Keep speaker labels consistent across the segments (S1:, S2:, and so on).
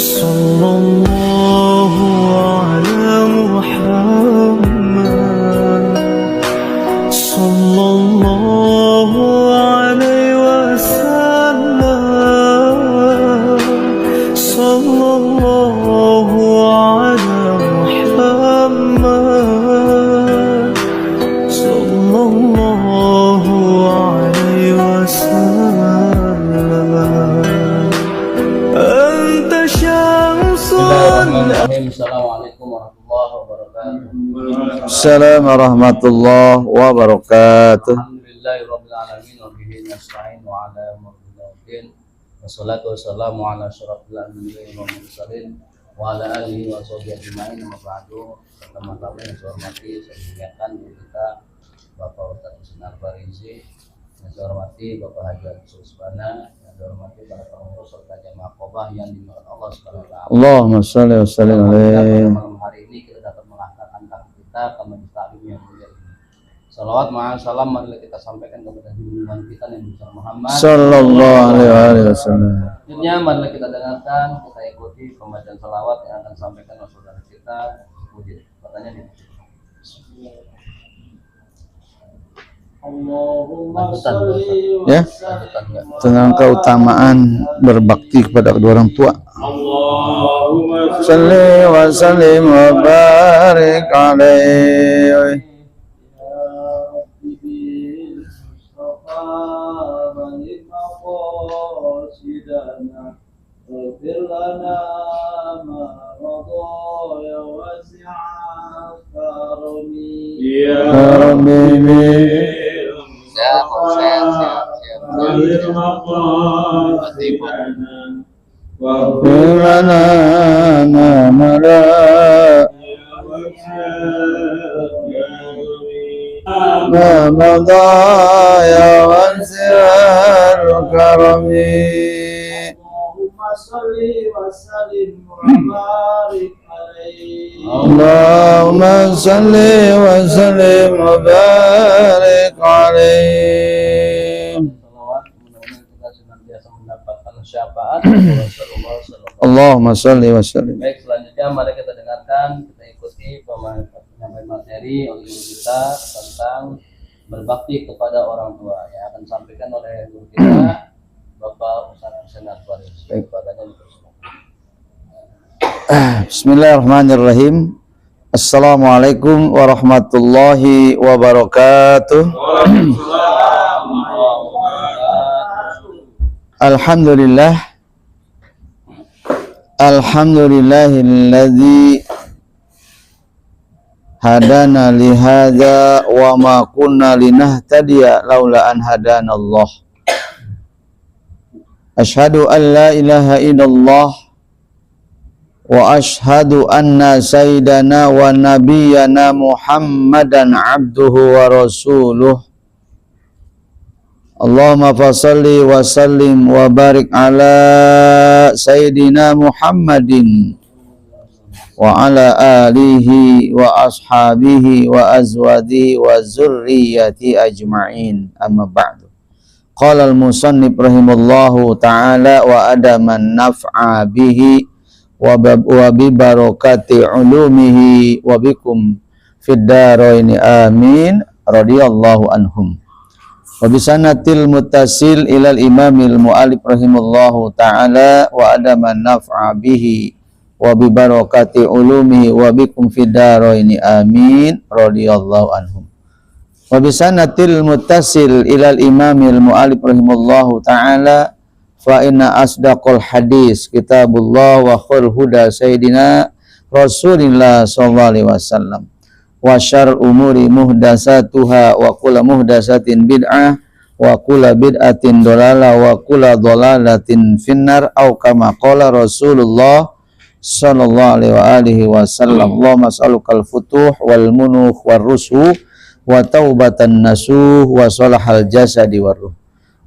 S1: صلى الله على محمد صلى الله عليه وسلم صلى الله على محمد صلى الله عليه وسلم أنت شمس
S2: Assalamualaikum warahmatullahi wabarakatuh.
S3: Assalamualaikum warahmatullahi wabarakatuh.
S2: Alhamdulillahirabbil alamin wa bihi nasta'in wa ala umuriddin. Wassalatu wassalamu ala asyrafil anbiya'i wal mursalin wa ala alihi wa sahbihi ajma'in. Amma ba'du. Teman-teman yang saya hormati, saya muliakan kita Bapak Ustadz Sinar Barizi, yang saya hormati Bapak Haji Susbana, yang saya hormati para pengurus serta jamaah Qobah yang dimurahkan Allah Subhanahu wa taala.
S3: Allahumma shalli wa sallim alaihi.
S2: Malam hari ini kita dapat mengangkatkan kaki kita ke majelis taklim yang mulia ini. Salawat ma'al salam marilah kita sampaikan kepada junjungan kita Nabi Muhammad
S3: Sallallahu alaihi wasallam.
S2: Selanjutnya marilah kita dengarkan, kita ikuti pembacaan salawat yang akan disampaikan oleh saudara kita. Pertanyaan ini. Allahumma sholli wa
S3: Ya, tentang keutamaan berbakti kepada kedua orang tua.
S1: اللهم
S3: Salli wa sallim wa barik alaihi.
S1: يا
S3: Rabbi
S1: خير مقاصدنا
S3: firana namara ma madaya wasi'al karami.
S2: Allahumma sholli wa sallim wa barik alaihi.
S3: Allahumma salli wa sallim wa barik alaihi.
S2: Salawat, mudah-mudahan kita senantiasa mendapatkan syafaat Rasulullah sallallahu.
S3: Allahumma salli wa sallim.
S2: Baik, selanjutnya mari kita dengarkan, kita ikuti penyampaian materi oleh guru kita tentang berbakti kepada orang tua yang akan disampaikan oleh guru kita Bapak Ustadz Sinar Barizi.
S3: Baik.
S2: Badannya dipersilakan.
S3: Bismillahirrahmanirrahim. Assalamualaikum warahmatullahi wabarakatuh. Alhamdulillah. Alhamdulillahilladzi hadana li hadza wa ma kunna linahtadiya laula an hadanallah. Asyhadu an la ilaha illallah wa asyhadu anna sayyidana wa nabiyyana Muhammadan abduhu wa rasuluh. Allahumma fasalli wa sallim wa barik ala sayyidina Muhammadin wa ala alihi wa ashabihi wa azwadihi wa zurriyyati ajma'in. Amma ba'du. Qala al-musannif rahimahullahu ta'ala wa adaman naf'a bihi wa bi barakati ulumihi wa bikum fid daraini amin radhiyallahu anhum. Wa bisanatil muttasil ilal imamil mu'alif rahimahullahu ta'ala wa adaman naf'a bihi wa bi barakati ulumihi wa bikum fid daraini amin radhiyallahu anhum. Wa bisanatil muttasil ilal imamil mu'alif rahimahullahu ta'ala fa inna asdaqal hadis kitabullah wa khairul huda sayyidina Rasulillah sallallahu alaihi wasallam wa syarrul umuri muhdatsatuha wa kullu muhdatsatin bid'ah wa kullu bid'atin dhalalah wa kullu dhalalatin finnar au kama qala Rasulullah sallallahu alaihi wasallam. Allahumma as'alukal futuh wal munuh war rusuh wa taubatan nasuh wa salahal jasadi war ruh.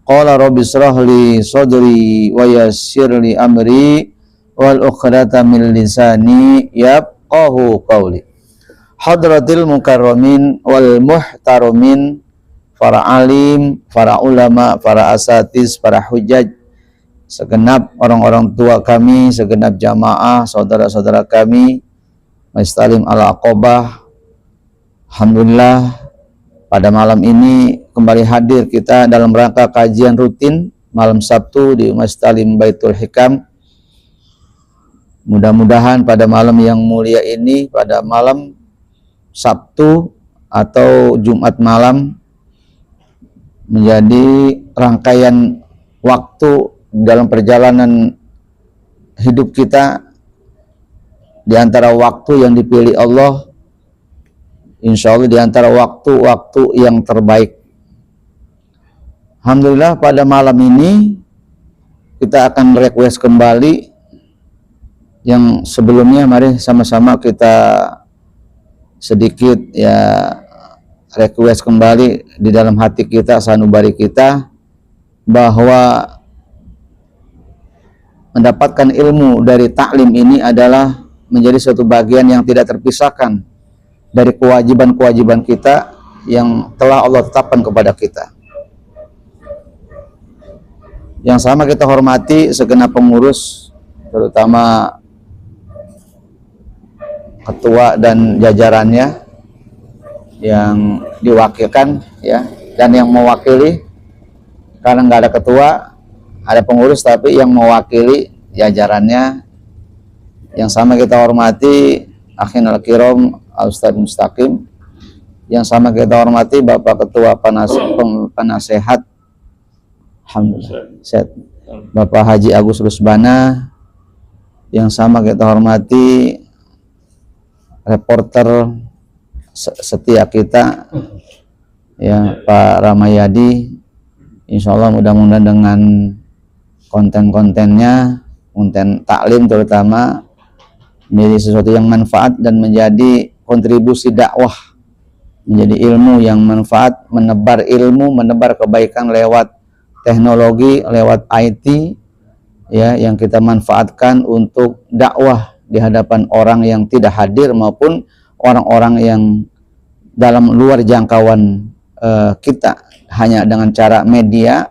S3: Qala rabbi israh li sadri wa yassir li amri wal uqdata min lisani yafqahu qawli. Hadratil mukarramin wal muhtaramin, para alim, para ulama, para asatiz, para hujaj segenap orang-orang tua kami, segenap jamaah, saudara-saudara kami, Majelis Ta'lim Al-Aqobah. Alhamdulillah pada malam ini kembali hadir kita dalam rangka kajian rutin malam Sabtu di Majelis Ta'lim Baitul Hikam. Mudah-mudahan pada malam yang mulia ini, pada malam Sabtu atau Jumat malam, menjadi rangkaian waktu dalam perjalanan hidup kita, di antara waktu yang dipilih Allah, insya Allah di antara waktu-waktu yang terbaik. Alhamdulillah pada malam ini kita akan request kembali yang sebelumnya. Mari sama-sama kita sedikit ya request kembali di dalam hati kita, sanubari kita, bahwa mendapatkan ilmu dari taklim ini adalah menjadi suatu bagian yang tidak terpisahkan dari kewajiban-kewajiban kita yang telah Allah tetapkan kepada kita. Yang sama kita hormati segenap pengurus, terutama ketua dan jajarannya yang diwakilkan ya, dan yang mewakili, karena nggak ada ketua, ada pengurus, tapi yang mewakili jajarannya. Yang sama kita hormati akhin al-kiram Ustadz Mustaqim. Yang sama kita hormati Bapak Ketua Penasehat, alhamdulillah, Bapak Haji Agus Rusbana. Yang sama kita hormati reporter setia kita ya, Pak Ramayadi. Insya Allah mudah-mudahan dengan konten-kontennya, konten taklim terutama, menjadi sesuatu yang manfaat dan menjadi kontribusi dakwah, menjadi ilmu yang manfaat, menebar ilmu, menebar kebaikan lewat teknologi, lewat IT ya, yang kita manfaatkan untuk dakwah di hadapan orang yang tidak hadir maupun orang-orang yang dalam luar jangkauan kita, hanya dengan cara media,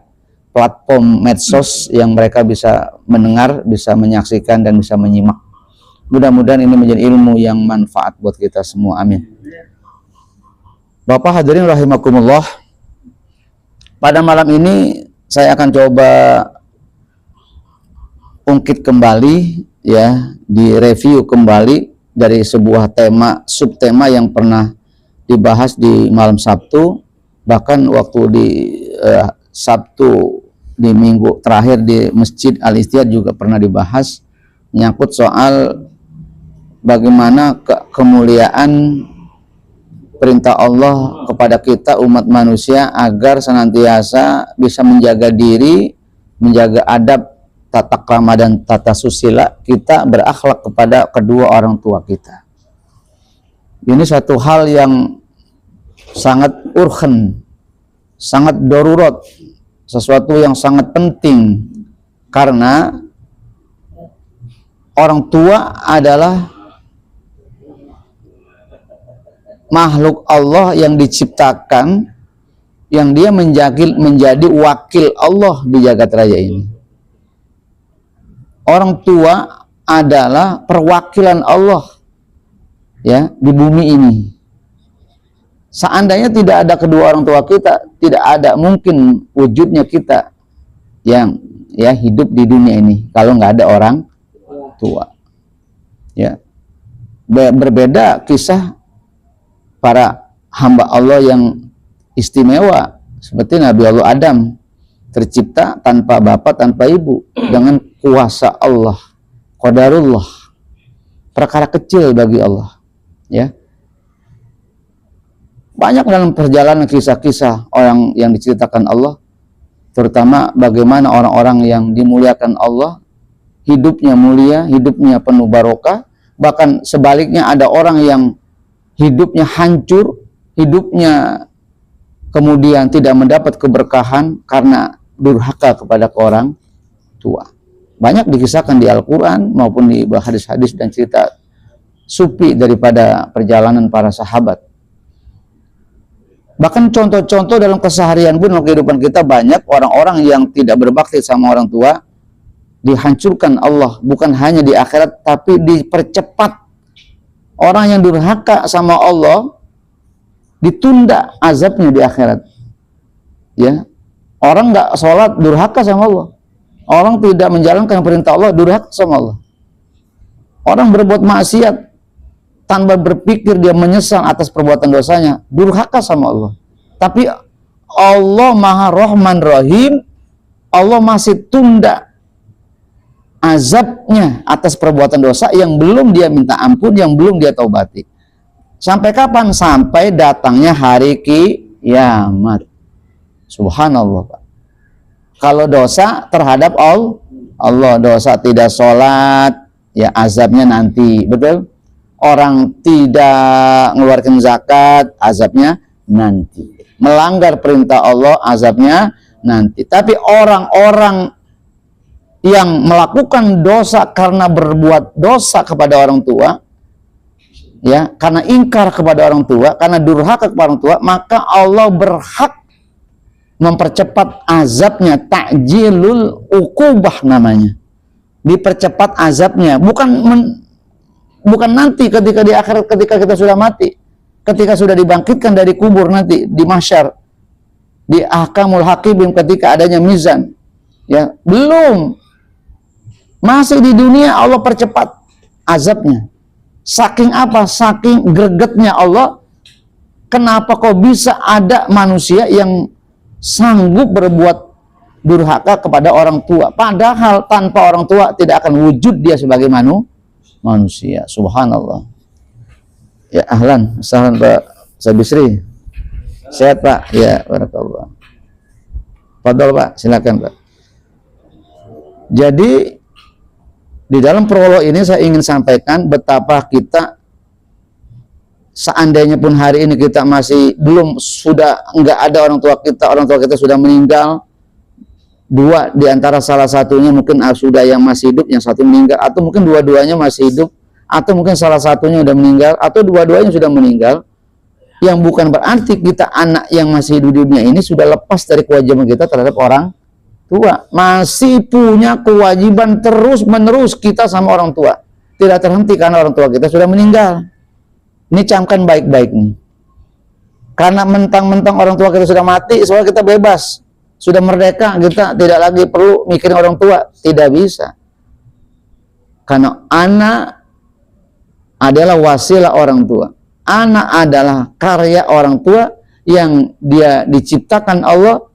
S3: platform medsos yang mereka bisa mendengar, bisa menyaksikan, dan bisa menyimak. Mudah-mudahan ini menjadi ilmu yang manfaat buat kita semua. Amin. Bapak hadirin rahimakumullah, pada malam ini saya akan coba ungkit kembali ya, direview kembali dari sebuah tema, subtema yang pernah dibahas di malam Sabtu, bahkan waktu di Sabtu di minggu terakhir di Masjid Al-Istihad juga pernah dibahas, menyangkut soal bagaimana kemuliaan perintah Allah kepada kita umat manusia agar senantiasa bisa menjaga diri, menjaga adab, tata krama dan tata susila kita, berakhlak kepada kedua orang tua kita. Ini satu hal yang sangat urgen, sangat darurat, sesuatu yang sangat penting, karena orang tua adalah makhluk Allah yang diciptakan, yang dia menjadi wakil Allah di jagat raya ini. Orang tua adalah perwakilan Allah ya di bumi ini. Seandainya tidak ada kedua orang tua kita, tidak ada mungkin wujudnya kita yang ya hidup di dunia ini kalau nggak ada orang tua. Ya, berbeda kisah para hamba Allah yang istimewa seperti Nabi Allah Adam, tercipta tanpa bapak, tanpa ibu, dengan kuasa Allah, qadarullah, perkara kecil bagi Allah. Ya, banyak dalam perjalanan kisah-kisah orang yang diceritakan Allah, terutama bagaimana orang-orang yang dimuliakan Allah, hidupnya mulia, hidupnya penuh barokah. Bahkan sebaliknya ada orang yang hidupnya hancur, hidupnya kemudian tidak mendapat keberkahan karena durhaka kepada orang tua. Banyak dikisahkan di Al-Quran maupun di hadis-hadis dan cerita supi daripada perjalanan para sahabat. Bahkan contoh-contoh dalam keseharian pun, dalam kehidupan kita, banyak orang-orang yang tidak berbakti sama orang tua, dihancurkan Allah, bukan hanya di akhirat tapi dipercepat. Orang yang durhaka sama Allah ditunda azabnya di akhirat. Ya, orang nggak sholat durhaka sama Allah. Orang tidak menjalankan perintah Allah durhaka sama Allah. Orang berbuat maksiat tanpa berpikir dia menyesal atas perbuatan dosanya, durhaka sama Allah. Tapi Allah Maha Rahman Rahim, Allah masih tunda azabnya atas perbuatan dosa yang belum dia minta ampun, yang belum dia taubati. Sampai kapan? Sampai datangnya hari kiamat. Subhanallah, Pak. Kalau dosa terhadap Allah, dosa tidak sholat, ya azabnya nanti, betul? Orang tidak mengeluarkan zakat, azabnya nanti. Melanggar perintah Allah, azabnya nanti. Tapi orang-orang yang melakukan dosa karena berbuat dosa kepada orang tua, ya, karena ingkar kepada orang tua, karena durhaka kepada orang tua, maka Allah berhak mempercepat azabnya, ta'jilul uqubah namanya. Dipercepat azabnya, bukan nanti ketika di akhirat, ketika kita sudah mati, ketika sudah dibangkitkan dari kubur nanti di mahsyar, di ahkamul hakim ketika adanya mizan. Ya, belum. Masih di dunia Allah percepat azabnya. Saking apa? Saking gregetnya Allah. Kenapa kok bisa ada manusia yang sanggup berbuat durhaka kepada orang tua, padahal tanpa orang tua tidak akan wujud dia sebagai manusia. Subhanallah. Ya, ahlan, sahlan Pak Sabisri. Sehat Pak? Ya, barakallah. Fadhol Pak, silakan Pak. Jadi di dalam prolog ini saya ingin sampaikan betapa kita, seandainya pun hari ini kita masih sudah enggak ada orang tua kita sudah meninggal, dua di antara salah satunya mungkin sudah yang masih hidup, yang satu meninggal, atau mungkin dua-duanya masih hidup, atau mungkin salah satunya sudah meninggal, atau dua-duanya sudah meninggal, yang bukan berarti kita anak yang masih hidup di dunia ini sudah lepas dari kewajiban kita terhadap orang tua. Masih punya kewajiban terus menerus kita sama orang tua, tidak terhenti karena orang tua kita sudah meninggal. Ini camkan baik-baik nih. Karena mentang-mentang orang tua kita sudah mati, soalnya kita bebas, sudah merdeka, kita tidak lagi perlu mikirin orang tua. Tidak bisa. Karena anak adalah wasilah orang tua. Anak adalah karya orang tua yang dia diciptakan Allah,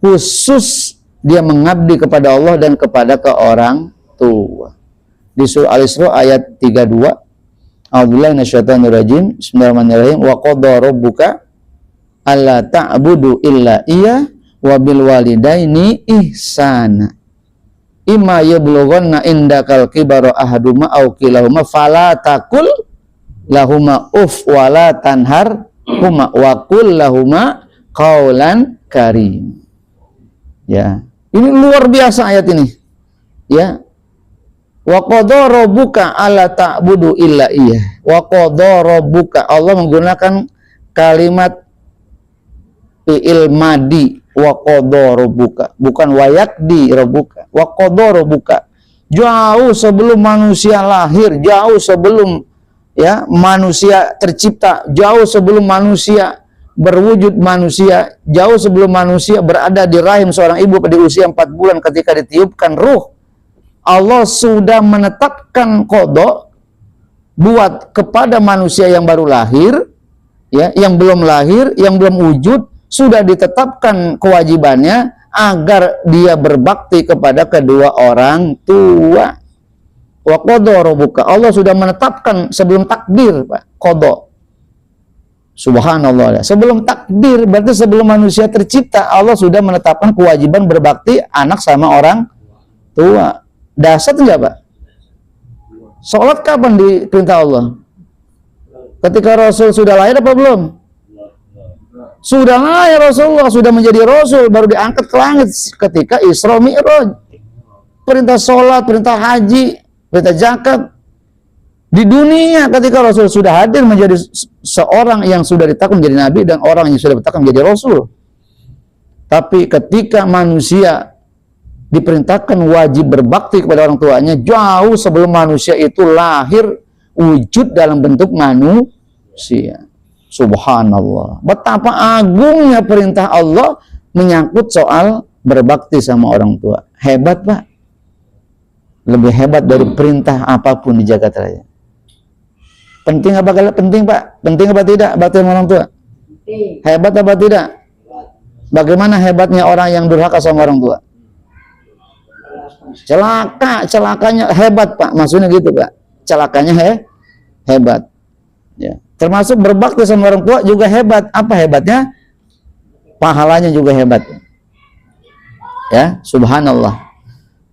S3: khusus dia mengabdi kepada Allah dan kepada orang tua. Di surah Al-Isra ayat 32, A'udzubillahi minasyaitonirrajim. Bismillahirrahmanirrahim. Wa qadha rabbuka alla ta'budu illa iyyah wa bil walidaini ihsana. Imma yablughanna indakal kibara ahaduma aw kilahuma fala taqul lahuma uff wa la tanharhuma wa qul lahuma qaulan karim. Ya, ini luar biasa ayat ini. Ya. Wa qadha rabbuka alla ta'budu illa iyyah. Wa qadha rabbuka, Allah menggunakan kalimat fi'il madi, wa qadha rabbuka, bukan wayakdi rabbuka. Wa qadha rabbuka, jauh sebelum manusia lahir, jauh sebelum ya manusia tercipta, jauh sebelum manusia berwujud manusia, jauh sebelum manusia berada di rahim seorang ibu pada usia 4 bulan ketika ditiupkan ruh, Allah sudah menetapkan qada buat kepada manusia yang baru lahir, ya, yang belum lahir, yang belum wujud, sudah ditetapkan kewajibannya agar dia berbakti kepada kedua orang tua. Wa qadha rabbuka, Allah sudah menetapkan sebelum takdir, Pak, qada. Subhanallah. Sebelum takdir, berarti sebelum manusia tercipta, Allah sudah menetapkan kewajiban berbakti anak sama orang tua. Dasar enggak, Pak? Sholat kapan diperintah Allah? Ketika Rasul sudah lahir apa belum? Sudah lahir Rasulullah, sudah menjadi Rasul, baru diangkat ke langit ketika Isra Mi'raj. Perintah sholat, perintah haji, perintah zakat. Di dunia ketika Rasul sudah hadir menjadi seorang yang sudah ditakdirkan menjadi Nabi dan orang yang sudah ditakdirkan menjadi Rasul. Tapi ketika manusia diperintahkan wajib berbakti kepada orang tuanya jauh sebelum manusia itu lahir wujud dalam bentuk manusia. Subhanallah. Betapa agungnya perintah Allah menyangkut soal berbakti sama orang tua. Hebat, Pak. Lebih hebat dari perintah apapun di jagat raya. Penting apa kalau penting, Pak? Penting apa tidak bakti sama orang tua? Hebat apa tidak? Bagaimana hebatnya orang yang durhaka sama orang tua? Celakanya hebat, Pak. Maksudnya gitu, Pak. Celakanya hebat. Ya. Termasuk berbakti sama orang tua juga hebat. Apa hebatnya? Pahalanya juga hebat. Ya, subhanallah.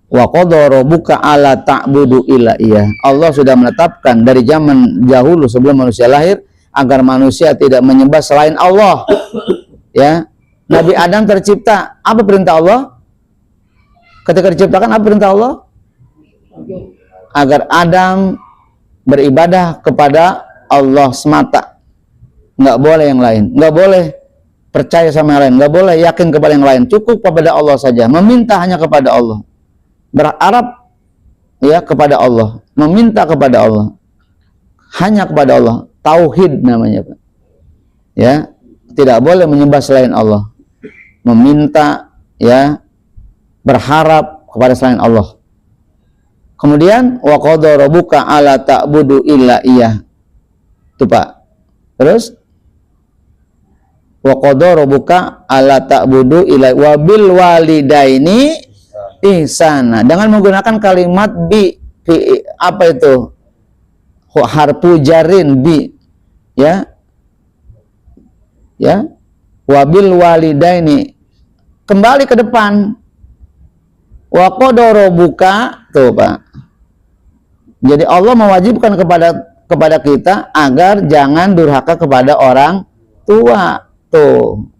S3: Wa qadara rabbuka alla ta'budu illa iyyah. Allah sudah menetapkan dari zaman dahulu sebelum manusia lahir agar manusia tidak menyembah selain Allah. Ya. Nabi Adam tercipta, apa perintah Allah? Ketika diciptakan apa perintah Allah? Agar Adam beribadah kepada Allah semata. Enggak boleh yang lain. Enggak boleh percaya sama yang lain, enggak boleh yakin kepada yang lain. Cukup kepada Allah saja, meminta hanya kepada Allah. Berharap ya kepada Allah, meminta kepada Allah, hanya kepada Allah. Tauhid namanya, Pak. Ya, tidak boleh menyembah selain Allah, meminta, ya, berharap kepada selain Allah. Kemudian wa qadara rabbuka alla ta'budu illa iyyah. Itu, Pak. Terus wa qadara rabbuka alla ta'budu illa wa bil walidaini ihsana, dengan menggunakan kalimat bi apa itu? Harfu jarin bi, ya. Ya. Wabil walidaini. Kembali ke depan. Wa qadara rabbuka, tuh, Pak. Jadi Allah mewajibkan kepada kita agar jangan durhaka kepada orang tua. Tuh.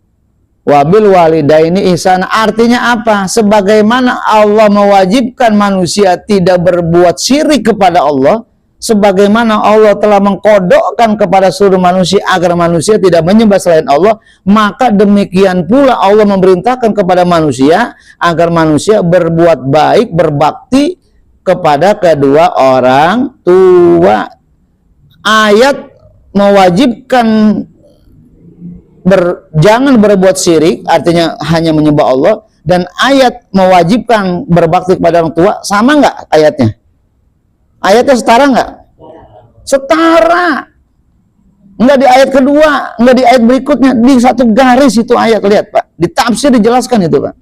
S3: Wabil walidaini ihsana, artinya apa? Sebagaimana Allah mewajibkan manusia tidak berbuat syirik kepada Allah, sebagaimana Allah telah mengkodokkan kepada seluruh manusia agar manusia tidak menyembah selain Allah, maka demikian pula Allah memerintahkan kepada manusia agar manusia berbuat baik, berbakti kepada kedua orang tua. Ayat mewajibkan jangan berbuat syirik, artinya hanya menyembah Allah, dan ayat mewajibkan berbakti kepada orang tua, sama nggak ayatnya? Ayatnya setara nggak? Setara. Nggak di ayat kedua, nggak di ayat berikutnya, di satu garis itu ayat. Lihat, Pak, di tafsir dijelaskan itu, Pak.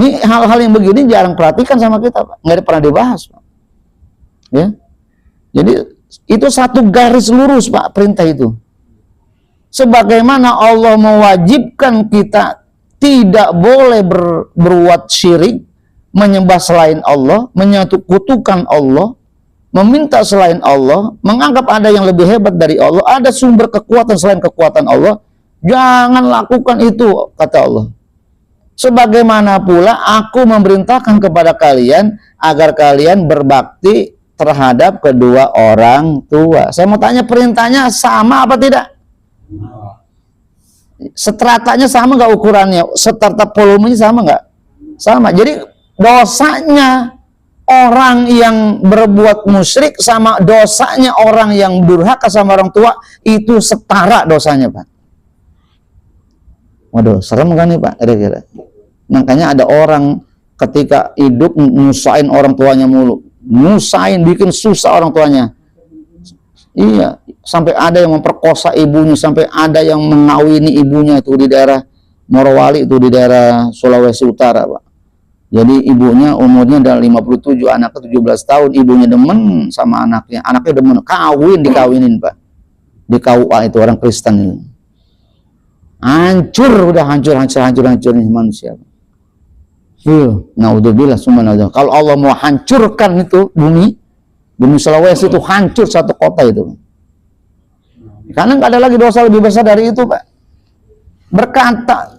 S3: Ini hal-hal yang begini jarang perhatikan sama kita, Pak. Nggak pernah dibahas, Pak. Ya, jadi itu satu garis lurus, Pak, perintah itu. Sebagaimana Allah mewajibkan kita tidak boleh berbuat syirik, menyembah selain Allah, menyekutukan Allah, meminta selain Allah, menganggap ada yang lebih hebat dari Allah, ada sumber kekuatan selain kekuatan Allah, jangan lakukan itu, kata Allah. Sebagaimana pula aku memerintahkan kepada kalian agar kalian berbakti terhadap kedua orang tua. Saya mau tanya, perintahnya sama apa tidak? Stratanya sama nggak ukurannya? Strata volumenya sama nggak? Sama. Jadi dosanya orang yang berbuat musyrik sama dosanya orang yang durhaka sama orang tua itu setara dosanya, Pak. Waduh, serem kan nih, Pak, kira-kira. Makanya ada orang ketika hidup nyusahin orang tuanya mulu, nyusahin, bikin susah orang tuanya. Iya, sampai ada yang memperkosa ibunya, sampai ada yang mengawini ibunya itu di daerah Morowali, itu di daerah Sulawesi Utara, Pak. Jadi ibunya umurnya udah 57, anaknya 17 tahun, ibunya demen sama anaknya demen, dikawinin, Pak. Di KUA itu orang Kristen itu. Hancur, udah hancur nih manusia. Naudzubillah, subhanallah. Kalau Allah mau hancurkan itu bumi Sulawesi itu hancur satu kota itu. Karena nggak ada lagi dosa lebih besar dari itu, Pak. Berkata,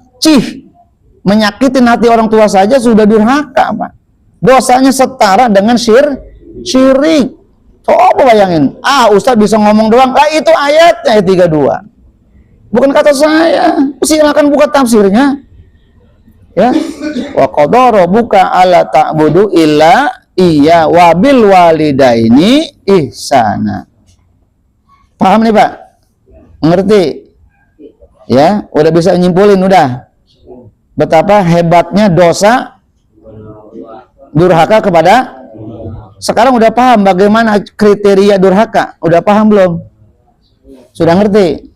S3: menyakitin hati orang tua saja sudah durhaka, Pak. Dosanya setara dengan syirik. Coba bayangin. Ustaz bisa ngomong doang. Itu ayatnya, ayat 32. Bukan kata saya. Silakan buka tafsirnya. Ya. Wa qadara rabbuka alla ta'budu illa iya wa bil walidaini ihsana. Paham nih Pak? Ngerti? Ya, udah bisa nyimpulin udah. Betapa hebatnya dosa durhaka kepada. Sekarang udah paham bagaimana kriteria durhaka? Udah paham belum? Sudah ngerti?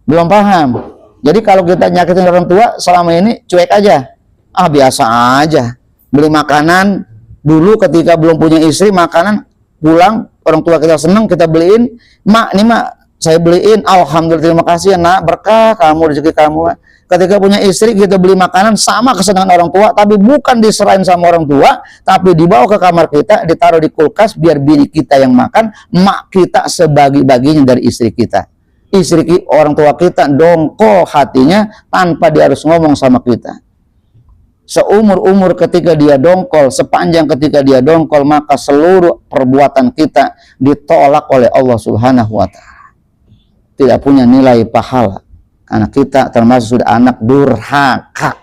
S3: Belum paham. Jadi kalau kita nyakitin orang tua selama ini cuek aja. Ah biasa aja. Beli makanan dulu ketika belum punya istri, makanan pulang orang tua kita seneng kita beliin. Mak, nih mak saya beliin. Alhamdulillah terima kasih ya nak, berkah kamu rezeki kamu. Ketika punya istri kita beli makanan sama kesenangan orang tua, tapi bukan diserahin sama orang tua, tapi dibawa ke kamar kita, ditaruh di kulkas biar bini kita yang makan, mak kita sebagi-baginya dari istri kita. Istri orang tua kita dongkol hatinya tanpa dia harus ngomong sama kita. Seumur-umur ketika dia dongkol, sepanjang ketika dia dongkol, maka seluruh perbuatan kita ditolak oleh Allah Subhanahu wa Ta'ala. Tidak punya nilai pahala. Karena kita termasuk sudah anak durhaka.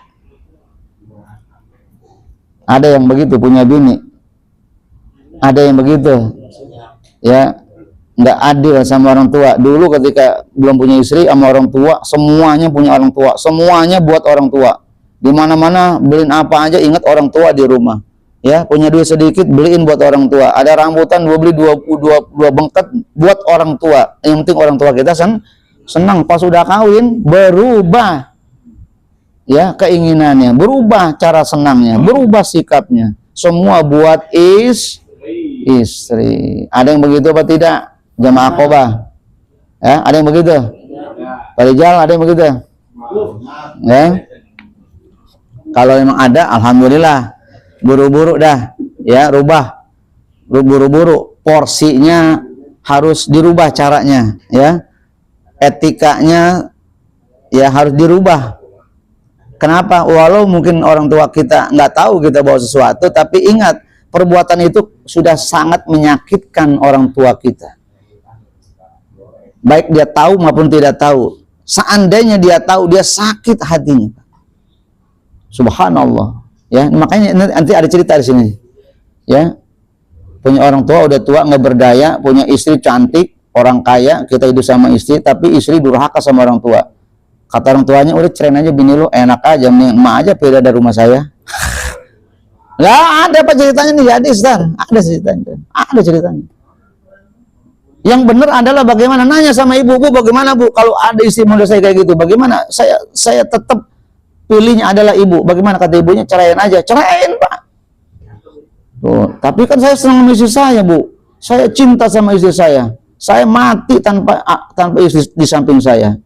S3: Ada yang begitu punya bini. Ada yang begitu. Ya, nggak adil sama orang tua. Dulu ketika belum punya istri sama orang tua, semuanya punya orang tua, semuanya buat orang tua. Di mana-mana beliin apa aja ingat orang tua di rumah. Ya, punya duit sedikit beliin buat orang tua. Ada rambutan beli dua bengket buat orang tua. Yang penting orang tua kita senang. Pas sudah kawin berubah ya keinginannya, berubah cara senangnya, berubah sikapnya. Semua buat istri. Ada yang begitu apa tidak? Jamaah Aqobah. Ya, ada yang begitu? Pak Rijal ada yang begitu? Ya. Kalau memang ada, alhamdulillah. Buru-buru dah, ya rubah. Buru-buru, porsinya harus dirubah caranya, ya. Etikanya ya harus dirubah. Kenapa? Walau mungkin orang tua kita nggak tahu kita bawa sesuatu, tapi ingat perbuatan itu sudah sangat menyakitkan orang tua kita. Baik dia tahu maupun tidak tahu. Seandainya dia tahu, dia sakit hatinya. Subhanallah. Ya, makanya nanti ada cerita di sini. Ya, punya orang tua udah tua nggak berdaya, punya istri cantik, orang kaya, kita hidup sama istri, tapi istri durhaka sama orang tua. Kata orang tuanya, udah cerain aja bini lu, enak aja, mending emak aja pindah dari rumah saya. Lah ada apa ceritanya nih hadis dan ada ceritanya, ada ceritanya. Yang benar adalah bagaimana nanya sama ibu, bu bagaimana bu kalau ada istri muda saya kayak gitu, bagaimana saya tetap pilihnya adalah ibu. Bagaimana kata ibunya, ceraiin aja, ceraiin pak. Tuh, tapi kan saya senang sama istri saya bu, saya cinta sama istri saya mati tanpa istri di samping saya.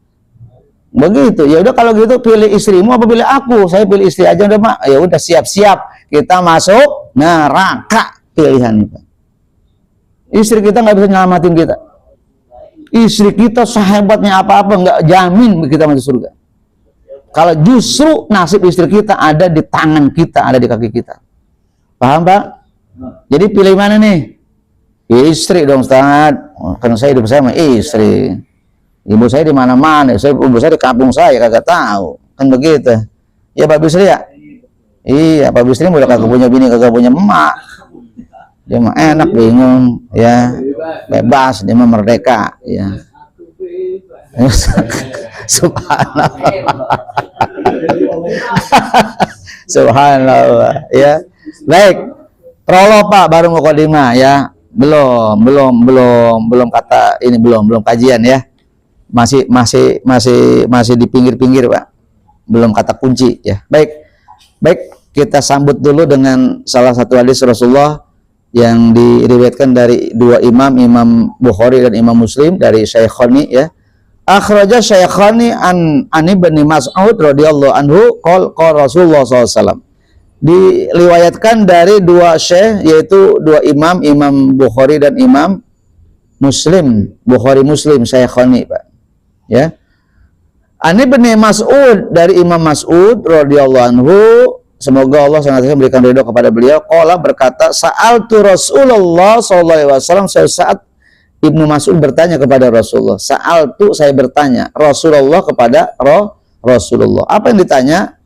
S3: Begitu. Ya udah kalau gitu pilih istrimu apa pilih aku? Saya pilih istri aja udah mak. Ya udah siap-siap kita masuk neraka pilihan itu. Istri kita nggak bisa nyelamatin kita. Istri kita sehebatnya apa-apa nggak jamin kita masuk surga. Kalau justru nasib istri kita ada di tangan kita, ada di kaki kita. Paham Pak? Jadi pilih mana nih? Istri dong Ustaz. Karena saya hidup saya sama istri. Ibu saya di mana-mana, ibu saya di kampung saya kagak tahu, kan begitu. Ya Pak Bisri ya? Iya, Pak Bisri udah kagak punya bini, kagak punya emak. Dia mah enak, bingung, ya, bebas, dia mah merdeka, ya. Subhanallah, subhanallah, ya. Baik, prolog Pak, baru mukadimah ya. Belum kata ini belum kajian ya. Masih di pinggir-pinggir Pak, belum kata kunci ya. Baik kita sambut dulu dengan salah satu hadis Rasulullah yang diriwayatkan dari dua Imam Bukhari dan Imam Muslim dari Syaikhani ya. Akhraja Syaikhani an Ibnu Mas'ud radhiyallahu anhu qala Rasulullah SAW. Diriwayatkan dari dua syekh yaitu dua Imam Bukhari dan Imam Muslim, Bukhari Muslim Syaikhani Pak. Ya. Ani bin Mas'ud dari Imam Mas'ud radhiyallahu anhu, semoga Allah senantiasa memberikan ridho kepada beliau, qala berkata, sa'altu Rasulullah sallallahu alaihi wasallam, saat Ibnu Mas'ud bertanya kepada Rasulullah. Saya bertanya Rasulullah kepada Rasulullah. Apa yang ditanya?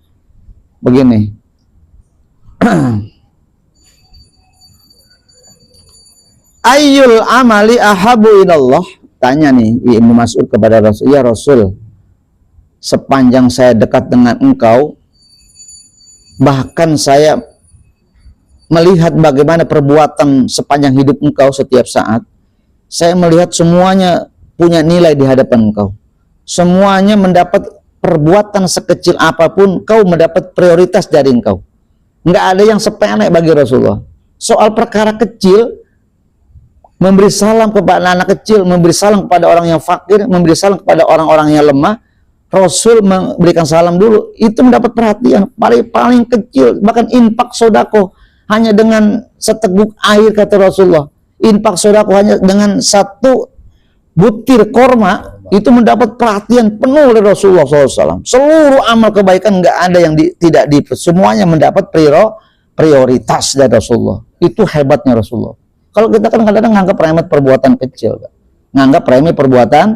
S3: begini. Ayyul amali ahabu ilallah, tanya nih Ibnu Mas'ud kepada Rasul, ya Rasul, sepanjang saya dekat dengan engkau, bahkan saya melihat bagaimana perbuatan sepanjang hidup engkau setiap saat, saya melihat semuanya punya nilai di hadapan engkau, semuanya mendapat perbuatan sekecil apapun, kau mendapat prioritas dari engkau. Nggak ada yang sepele bagi Rasulullah. Soal perkara kecil, memberi salam kepada anak kecil, memberi salam kepada orang yang fakir, memberi salam kepada orang-orang yang lemah, Rasul memberikan salam dulu. Itu mendapat perhatian paling kecil. Bahkan infak sodako hanya dengan seteguk air, kata Rasulullah. Infak sodako hanya dengan satu butir korma, itu mendapat perhatian penuh oleh Rasulullah SAW. Seluruh amal kebaikan nggak ada yang tidak semuanya mendapat prioritas dari Rasulullah. Itu hebatnya Rasulullah. Kalau kita kan kadang-kadang nganggap remeh perbuatan kecil, Pak. Nganggap remeh perbuatan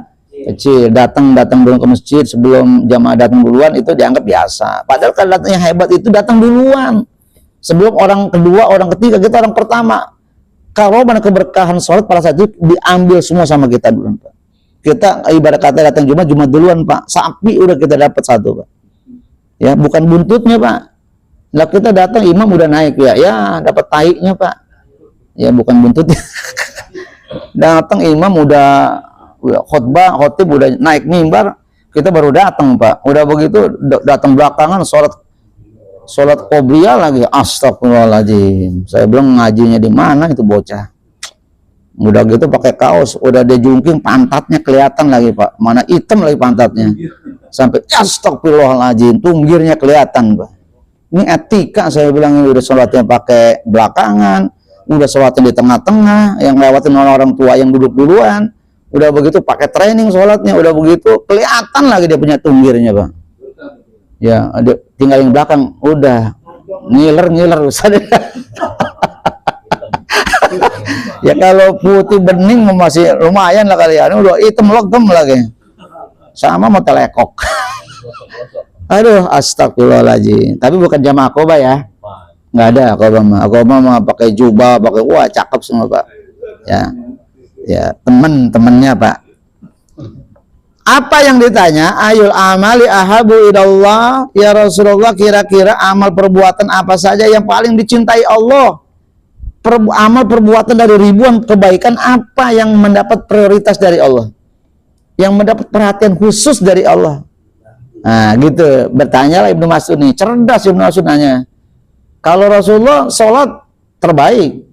S3: kecil, datang dulu ke masjid sebelum jamaah datang duluan itu dianggap biasa. Padahal kalau datangnya hebat itu datang duluan. Sebelum orang kedua, orang ketiga, kita orang pertama. Kalau mana keberkahan sholat pada saat itu diambil semua sama kita duluan, Pak. Kita ibarat kata datang Jumat duluan, Pak. Sapi udah kita dapat satu, Pak. Ya, bukan buntutnya, Pak. Lah kita datang imam udah naik ya dapat taiknya, Pak. Ya bukan buntutnya. Datang imam udah khotib udah naik mimbar, kita baru datang, Pak. Udah begitu datang belakangan sholat qobliyah lagi. Astagfirullahaladzim. Saya bilang ngajinya di mana itu bocah. Udah gitu pakai kaos, udah dia jungking pantatnya kelihatan lagi, Pak. Mana hitam lagi pantatnya. Sampai astagfirullahaladzim, tunggirnya kelihatan, Pak. Ini etika, saya bilang, ini udah sholatnya pakai belakangan, udah sholatnya di tengah-tengah, yang lewatin orang tua yang duduk duluan, udah begitu pakai training sholatnya, udah begitu kelihatan lagi dia punya tunggirnya, Pak. Ya, tinggal yang belakang, udah ngiler. Ya kalau putih bening masih lumayan lah kalian, udah hitam legem lagi, sama mau telekok. Aduh, astagfirullahaladzim. Tapi bukan jamaah Aqobah ya. Nggak ada Aqobah mah pakai jubah, pakai wah cakep semua, Pak. Ya temen-temennya, Pak. Apa yang ditanya? Ayul amali ahabu ilallah, ya Rasulullah, kira-kira amal perbuatan apa saja yang paling dicintai Allah? Amal perbuatan dari ribuan kebaikan apa yang mendapat prioritas dari Allah? Yang mendapat perhatian khusus dari Allah? Nah gitu, bertanyalah Ibnu Mas'ud nih, cerdas Ibnu Mas'ud nanya. Kalau Rasulullah sholat terbaik,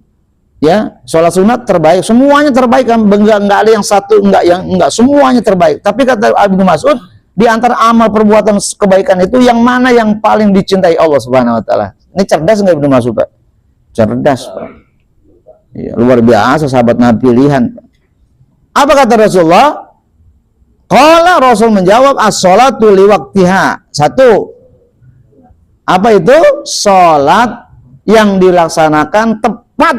S3: ya sholat sunat terbaik, semuanya terbaik kan, enggak ada yang satu enggak, semuanya terbaik. Tapi kata Ibnu Mas'ud, di antara amal perbuatan kebaikan itu yang mana yang paling dicintai Allah Subhanahu Wa Taala? Ini cerdas nggak Ibnu Mas'ud, Pak? Cerdas, Pak. Ya, luar biasa sahabat Nabi pilihan. Apa kata Rasulullah? Qala, Rasul menjawab, as-sholatu liwaktiha. Satu, apa itu? Sholat yang dilaksanakan tepat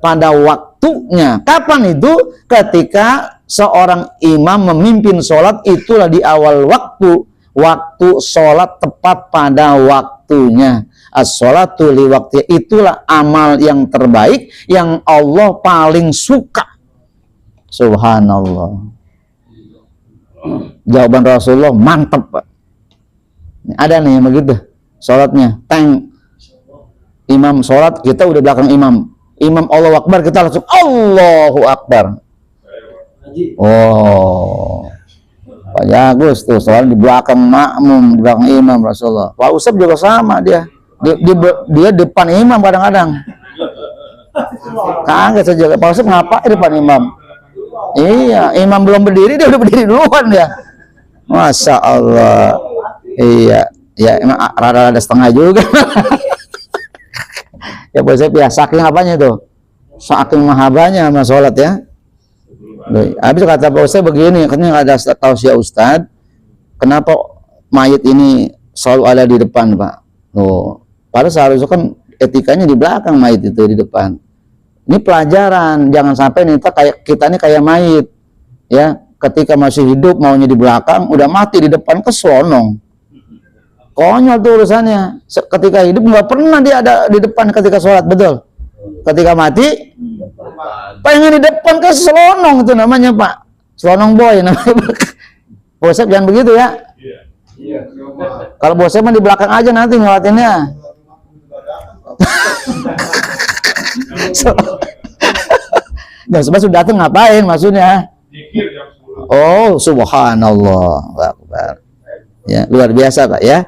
S3: pada waktunya. Kapan itu? Ketika seorang imam memimpin sholat, itulah di awal waktu. Waktu sholat tepat pada waktunya. As-sholatu liwaktiha, itulah amal yang terbaik yang Allah paling suka. Subhanallah. Jawaban Rasulullah mantap, Pak. Ada nih yang begitu sholatnya, imam sholat, kita udah belakang imam Allahu Akbar, kita langsung Allahu Akbar. Oh, Pak Jagus tuh sholat di belakang makmum, di belakang imam Rasulullah. Pak Ustadz juga sama, dia depan imam kadang-kadang. Kaget saja, Pak Ustadz ngapain depan imam? Iya, imam belum berdiri, dia udah berdiri duluan ya. Masya Allah. Iya, ya emang rada-rada setengah juga. Ya buat saya saking apanya tuh? Saking mahabanya sama sholat ya. Habis kata Pak Ustadz begini, katanya ada tausiah Ustadz, kenapa mayit ini selalu ada di depan, Pak? Tuh, padahal seharusnya kan etikanya di belakang, mayit itu di depan. Ini pelajaran, jangan sampai kita ini kayak mayit, ya. Ketika masih hidup maunya di belakang, udah mati di depan, keselonong. Konyol tuh urusannya. Ketika hidup nggak pernah dia ada di depan ketika sholat, betul. Ketika mati, pengen di depan kan selonong itu namanya Pak. Selonong boy namanya. Bosep jangan begitu ya. Kalau bosep mah di belakang aja nanti ngelatinnya. Jam 11 sudah datang ngapain maksudnya? Oh, subhanallah. Akbar. Ya, luar biasa Pak ya.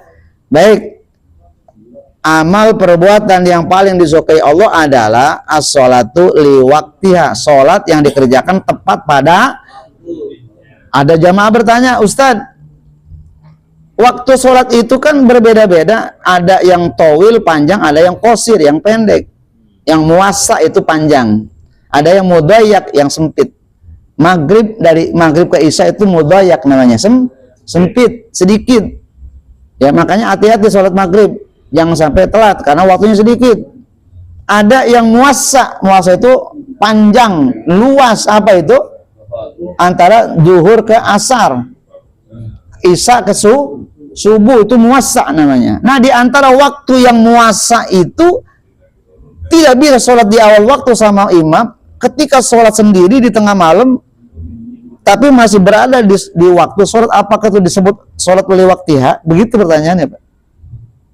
S3: Baik. Amal perbuatan yang paling disukai Allah adalah as-sholatu liwaktiha. Sholat yang dikerjakan tepat pada. Ada jamaah bertanya, Ustadz, waktu sholat itu kan berbeda-beda. Ada yang towil panjang, ada yang qosir yang pendek. Yang muasa itu panjang. Ada yang mudayyak yang sempit. Dari maghrib ke isya itu mudayyak namanya, sempit, sedikit. Ya makanya hati-hati sholat maghrib, jangan sampai telat karena waktunya sedikit. Ada yang muasa itu panjang, luas. Apa itu? Antara zuhur ke asar, isya ke subuh, itu muasa namanya. Nah di antara waktu yang muasa itu tidak bisa sholat di awal waktu sama imam. Ketika sholat sendiri di tengah malam tapi masih berada di waktu sholat, apakah itu disebut sholat li waktiha? Begitu pertanyaannya Pak.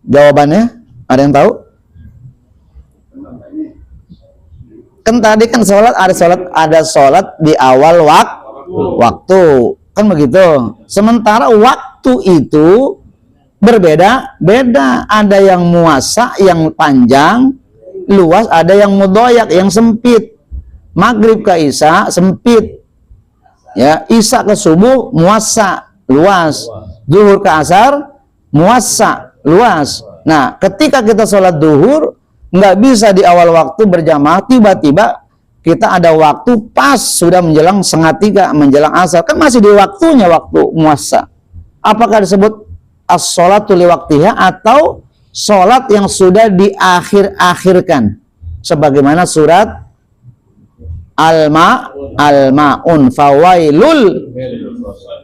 S3: Jawabannya ada yang tahu? Kan tadi kan ada sholat di awal waktu kan begitu. Sementara waktu itu berbeda-beda. Ada yang muasa yang panjang, luas, ada yang mudhayak yang sempit. Maghrib ke isya sempit. Ya, isya ke subuh muasa, luas. Zuhur ke asar muasa, luas. Nah, ketika kita sholat zuhur nggak bisa di awal waktu berjamaah, tiba-tiba kita ada waktu pas sudah menjelang 2:30 menjelang asar, kan masih di waktunya waktu muasa. Apakah disebut as-sholatu liwaktiha atau sholat yang sudah diakhir-akhirkan? Sebagaimana surat Al-Ma'un fawailul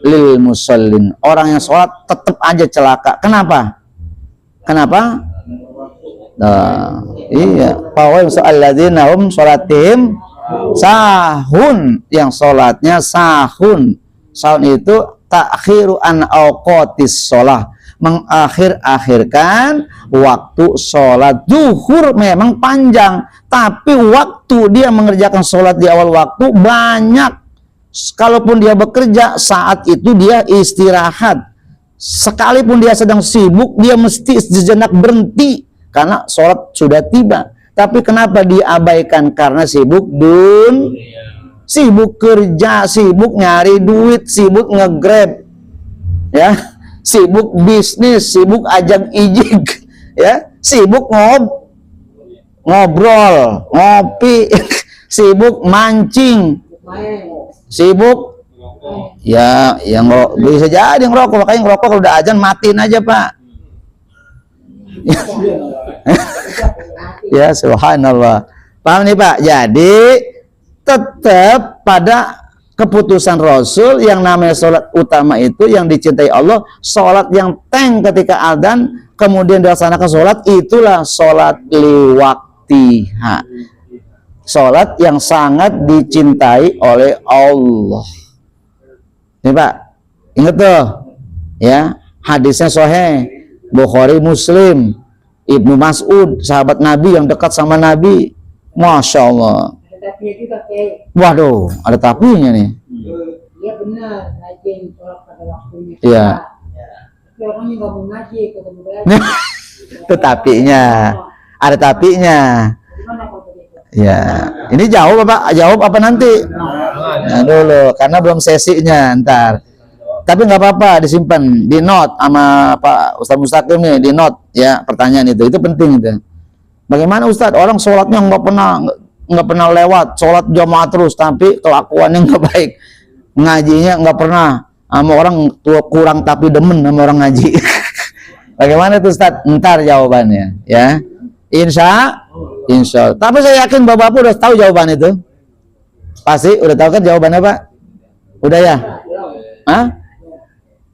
S3: lil musallin. Orang yang sholat tetap aja celaka. Kenapa? Iya, fawailul alladzina hum sholatihim sahun, yang sholatnya sahun. Sahun itu ta'khiru an awqatis sholah, mengakhir-akhirkan waktu sholat. Zuhur memang panjang, tapi waktu dia mengerjakan sholat di awal waktu banyak. Kalaupun dia bekerja, saat itu dia istirahat. Sekalipun dia sedang sibuk, dia mesti sejenak berhenti karena sholat sudah tiba. Tapi kenapa diabaikan? Karena sibuk sibuk kerja, sibuk nyari duit, sibuk nge-grab, ya, sibuk bisnis, sibuk ajak ijik, ya, sibuk ngobrol, ngopi, sibuk mancing, sibuk, ya, yang bisa jadi ngerokok. Makanya ngerokok kalau udah azan matiin aja Pak. Ya subhanallah. Paham nih Pak? Jadi tetap pada keputusan Rasul yang namanya sholat utama itu yang dicintai Allah, sholat yang ketika adzan kemudian dilaksanakan sholat, itulah sholat liwaktiha, sholat yang sangat dicintai oleh Allah. Nih Pak, ingat tuh ya, hadisnya sahih Bukhari Muslim, Ibnu Mas'ud, sahabat Nabi yang dekat sama Nabi. Masya Allah. Waduh, ada tapinya nih.
S4: Iya benar, rajin sholat pada waktunya.
S3: Iya.
S4: Tapi orangnya nggak mau ngaji, ketemu
S3: Itu tapinya. Ada tapinya.
S4: Gimana kalau begitu?
S3: Ya, ini jawab apa nanti? Nah dulu, karena belum sesinya ntar. Tapi nggak apa-apa, disimpan di note sama Pak Ustadz Mustaqim nih, di note ya pertanyaan itu penting itu. Bagaimana Ustadz, orang sholatnya nggak pernah lewat, sholat jamaah terus, tapi kelakuannya nggak baik, ngajinya nggak pernah, sama orang tua kurang tapi demen sama orang ngaji. Bagaimana itu Ustadz? Ntar jawabannya ya. Insya Allah. Tapi saya yakin bapak-bapak udah tahu jawaban itu. Pasti udah tahu kan jawabannya Pak? Udah ya? Hah?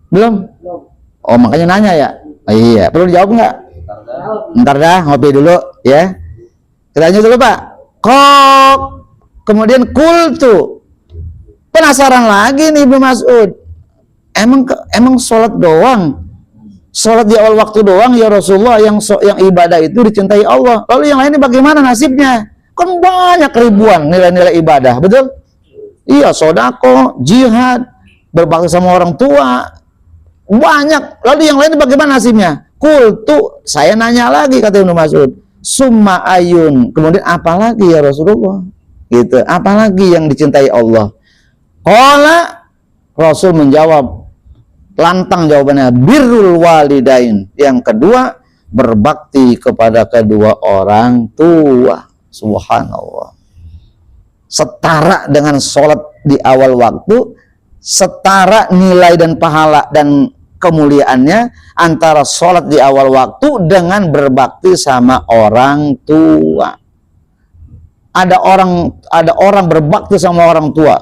S3: Belum? Oh makanya nanya ya? Iya, perlu dijawab nggak? Ntar dah, ngopi dulu ya. Kita lanjut dulu Pak. Kok kemudian kultu. Penasaran lagi nih Ibnu Mas'ud. Emang sholat doang? Sholat di awal waktu doang ya Rasulullah yang ibadah itu dicintai Allah. Lalu yang lainnya bagaimana nasibnya? Kan banyak ribuan nilai-nilai ibadah, betul? Iya, sodako, jihad, berbakti sama orang tua, banyak. Lalu yang lainnya bagaimana nasibnya? Kultu, saya nanya lagi kata Ibnu Mas'ud. Summa ayun. Kemudian apa lagi ya Rasulullah? Gitu. Apa lagi yang dicintai Allah? Qala, Rasul menjawab, lantang jawabannya, birrul walidain. Yang kedua, berbakti kepada kedua orang tua. Subhanallah. Setara dengan sholat di awal waktu, setara nilai dan pahala dan kemuliaannya antara sholat di awal waktu dengan berbakti sama orang tua. Ada orang berbakti sama orang tua.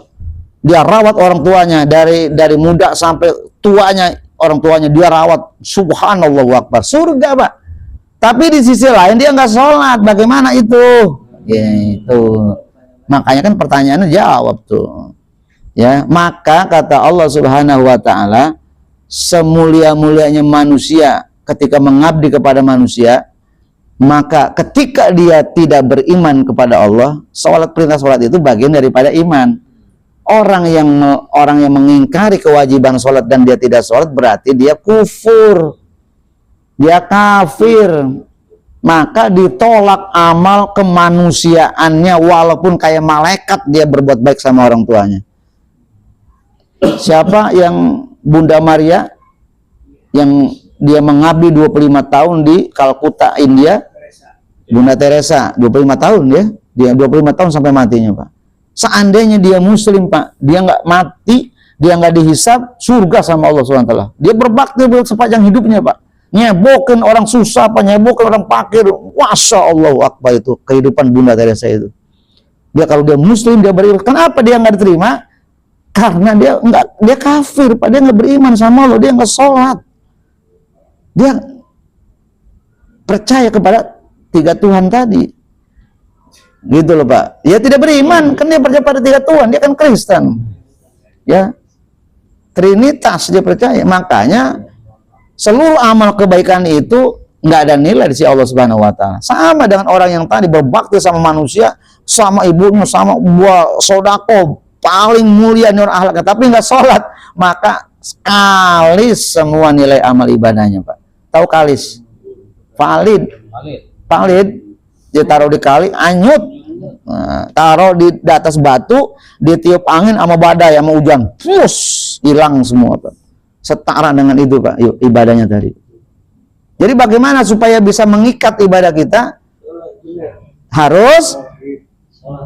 S3: Dia rawat orang tuanya dari muda sampai tuanya, orang tuanya dia rawat. Subhanallah akbar. Surga, Pak. Tapi di sisi lain dia nggak sholat. Bagaimana itu? Gitu. Makanya kan pertanyaannya jawab tuh. Ya, maka kata Allah Subhanahu wa taala, semulia-mulianya manusia ketika mengabdi kepada manusia, maka ketika dia tidak beriman kepada Allah, perintah sholat itu bagian daripada iman. Orang yang mengingkari kewajiban sholat dan dia tidak sholat berarti dia kufur, dia kafir. Maka ditolak amal kemanusiaannya walaupun kayak malaikat dia berbuat baik sama orang tuanya. Siapa yang Bunda Maria yang dia mengabdi 25 tahun di Kalkuta, India? Bunda Teresa, 25 tahun ya. Dia 25 tahun sampai matinya, Pak. Seandainya dia muslim, Pak, dia nggak mati, dia nggak dihisab, surga sama Allah SWT. Dia berbakti sepanjang hidupnya, Pak. Nyebokin orang susah, Pak, nyebokin orang fakir. Masya Allah akbar itu kehidupan Bunda Teresa itu. Dia kalau dia muslim, dia beriman. Kenapa dia nggak diterima? Karena dia kafir, Pak. Dia nggak beriman sama Allah, dia nggak sholat. Dia percaya kepada 3 Tuhan tadi. Gitu loh, Pak. Dia tidak beriman, kan dia percaya pada 3 Tuhan, dia kan Kristen. Ya. Trinitas dia percaya. Makanya seluruh amal kebaikan itu nggak ada nilai di sisi Allah Subhanahu wa taala. Sama dengan orang yang tadi berbakti sama manusia, sama ibunya, sama buah sodako, paling mulia nur akhlaknya, tapi nggak sholat, maka kalis semua nilai amal ibadahnya, Pak. Tahu kalis? Valid. Dia taruh di kali, anyut. Nah, taruh di atas batu, ditiup angin sama badai sama hujan, pus, hilang semua, Pak. Setara dengan itu, Pak, ibadahnya tadi. Jadi bagaimana supaya bisa mengikat ibadah kita? Harus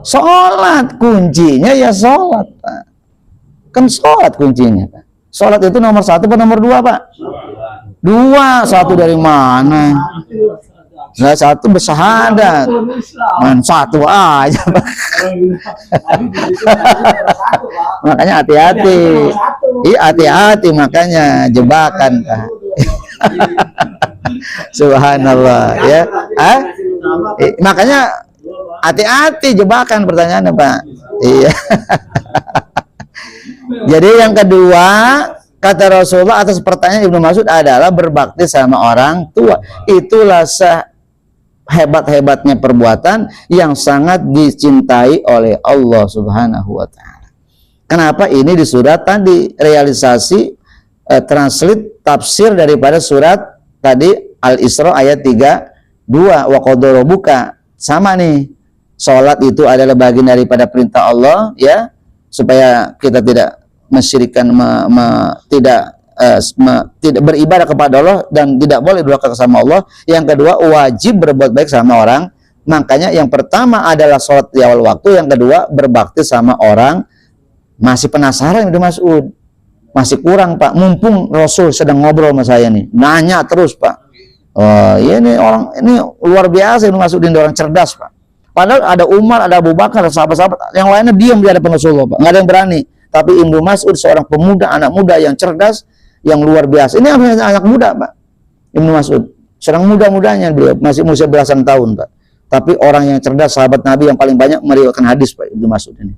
S3: sholat. Kuncinya ya sholat, Pak. Kan sholat kuncinya, Pak. Sholat itu nomor 1 atau nomor 2, Pak? 2. 1 dari mana? Nah, 1 bersahadat. Man, 1 aja, Pak. Makanya hati-hati. Iya, hati-hati, makanya jebakan, Pak. Subhanallah, ya. Makanya hati-hati jebakan pertanyaannya, Pak. Iya. Jadi yang kedua, kata Rasulullah atas pertanyaan Ibnu Mas'ud adalah berbakti sama orang tua. Itulah hebat-hebatnya perbuatan yang sangat dicintai oleh Allah Subhanahu wa taala. Kenapa ini di surat tadi realisasi translate tafsir daripada surat tadi Al-Isra ayat 32 wa qadara rabbuka. Sama nih. Salat itu adalah bagian daripada perintah Allah, ya, supaya kita tidak mensyirikkan, tidak beribadah kepada Allah dan tidak boleh durhaka sama Allah. Yang kedua, wajib berbuat baik sama orang. Makanya yang pertama adalah sholat di awal waktu, yang kedua berbakti sama orang. Masih penasaran Ibnu Mas'ud? Masih kurang, Pak. Mumpung Rasul sedang ngobrol sama saya nih, nanya terus, Pak. Oh, iya, ini orang ini luar biasa Ibnu Mas'ud, ini orang cerdas, Pak. Padahal ada Umar, ada Abu Bakar, sahabat-sahabat yang lainnya diam di hadapan Rasulullah, Pak. Nggak ada yang berani. Tapi Ibnu Mas'ud seorang pemuda, anak muda yang cerdas, yang luar biasa. Ini anak muda, Pak. Ibnu Mas'ud. Sedang muda-mudanya beliau, masih usia belasan tahun, Pak. Tapi orang yang cerdas, sahabat Nabi yang paling banyak meriwayatkan hadis, Pak, Ibnu Mas'ud ini.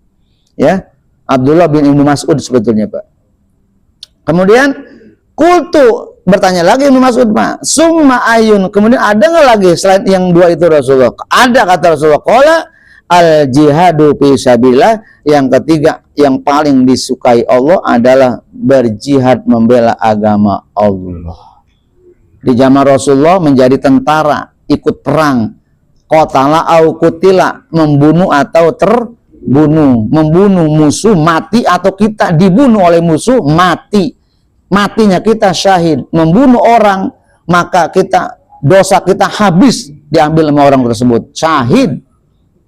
S3: Ya, Abdullah bin Ibnu Mas'ud sebetulnya, Pak. Kemudian kultu, bertanya lagi Ibnu Mas'ud, Pak, summa ayun, kemudian ada nggak lagi selain yang dua itu Rasulullah? Ada, kata Rasulullah, qala al jihadu fi sabilillah. Yang ketiga yang paling disukai Allah adalah berjihad membela agama Allah. Di zaman Rasulullah menjadi tentara, ikut perang, qatala au kutila, membunuh atau terbunuh, membunuh musuh mati atau kita dibunuh oleh musuh mati. Matinya kita syahid, membunuh orang maka kita dosa kita habis diambil sama orang tersebut, syahid.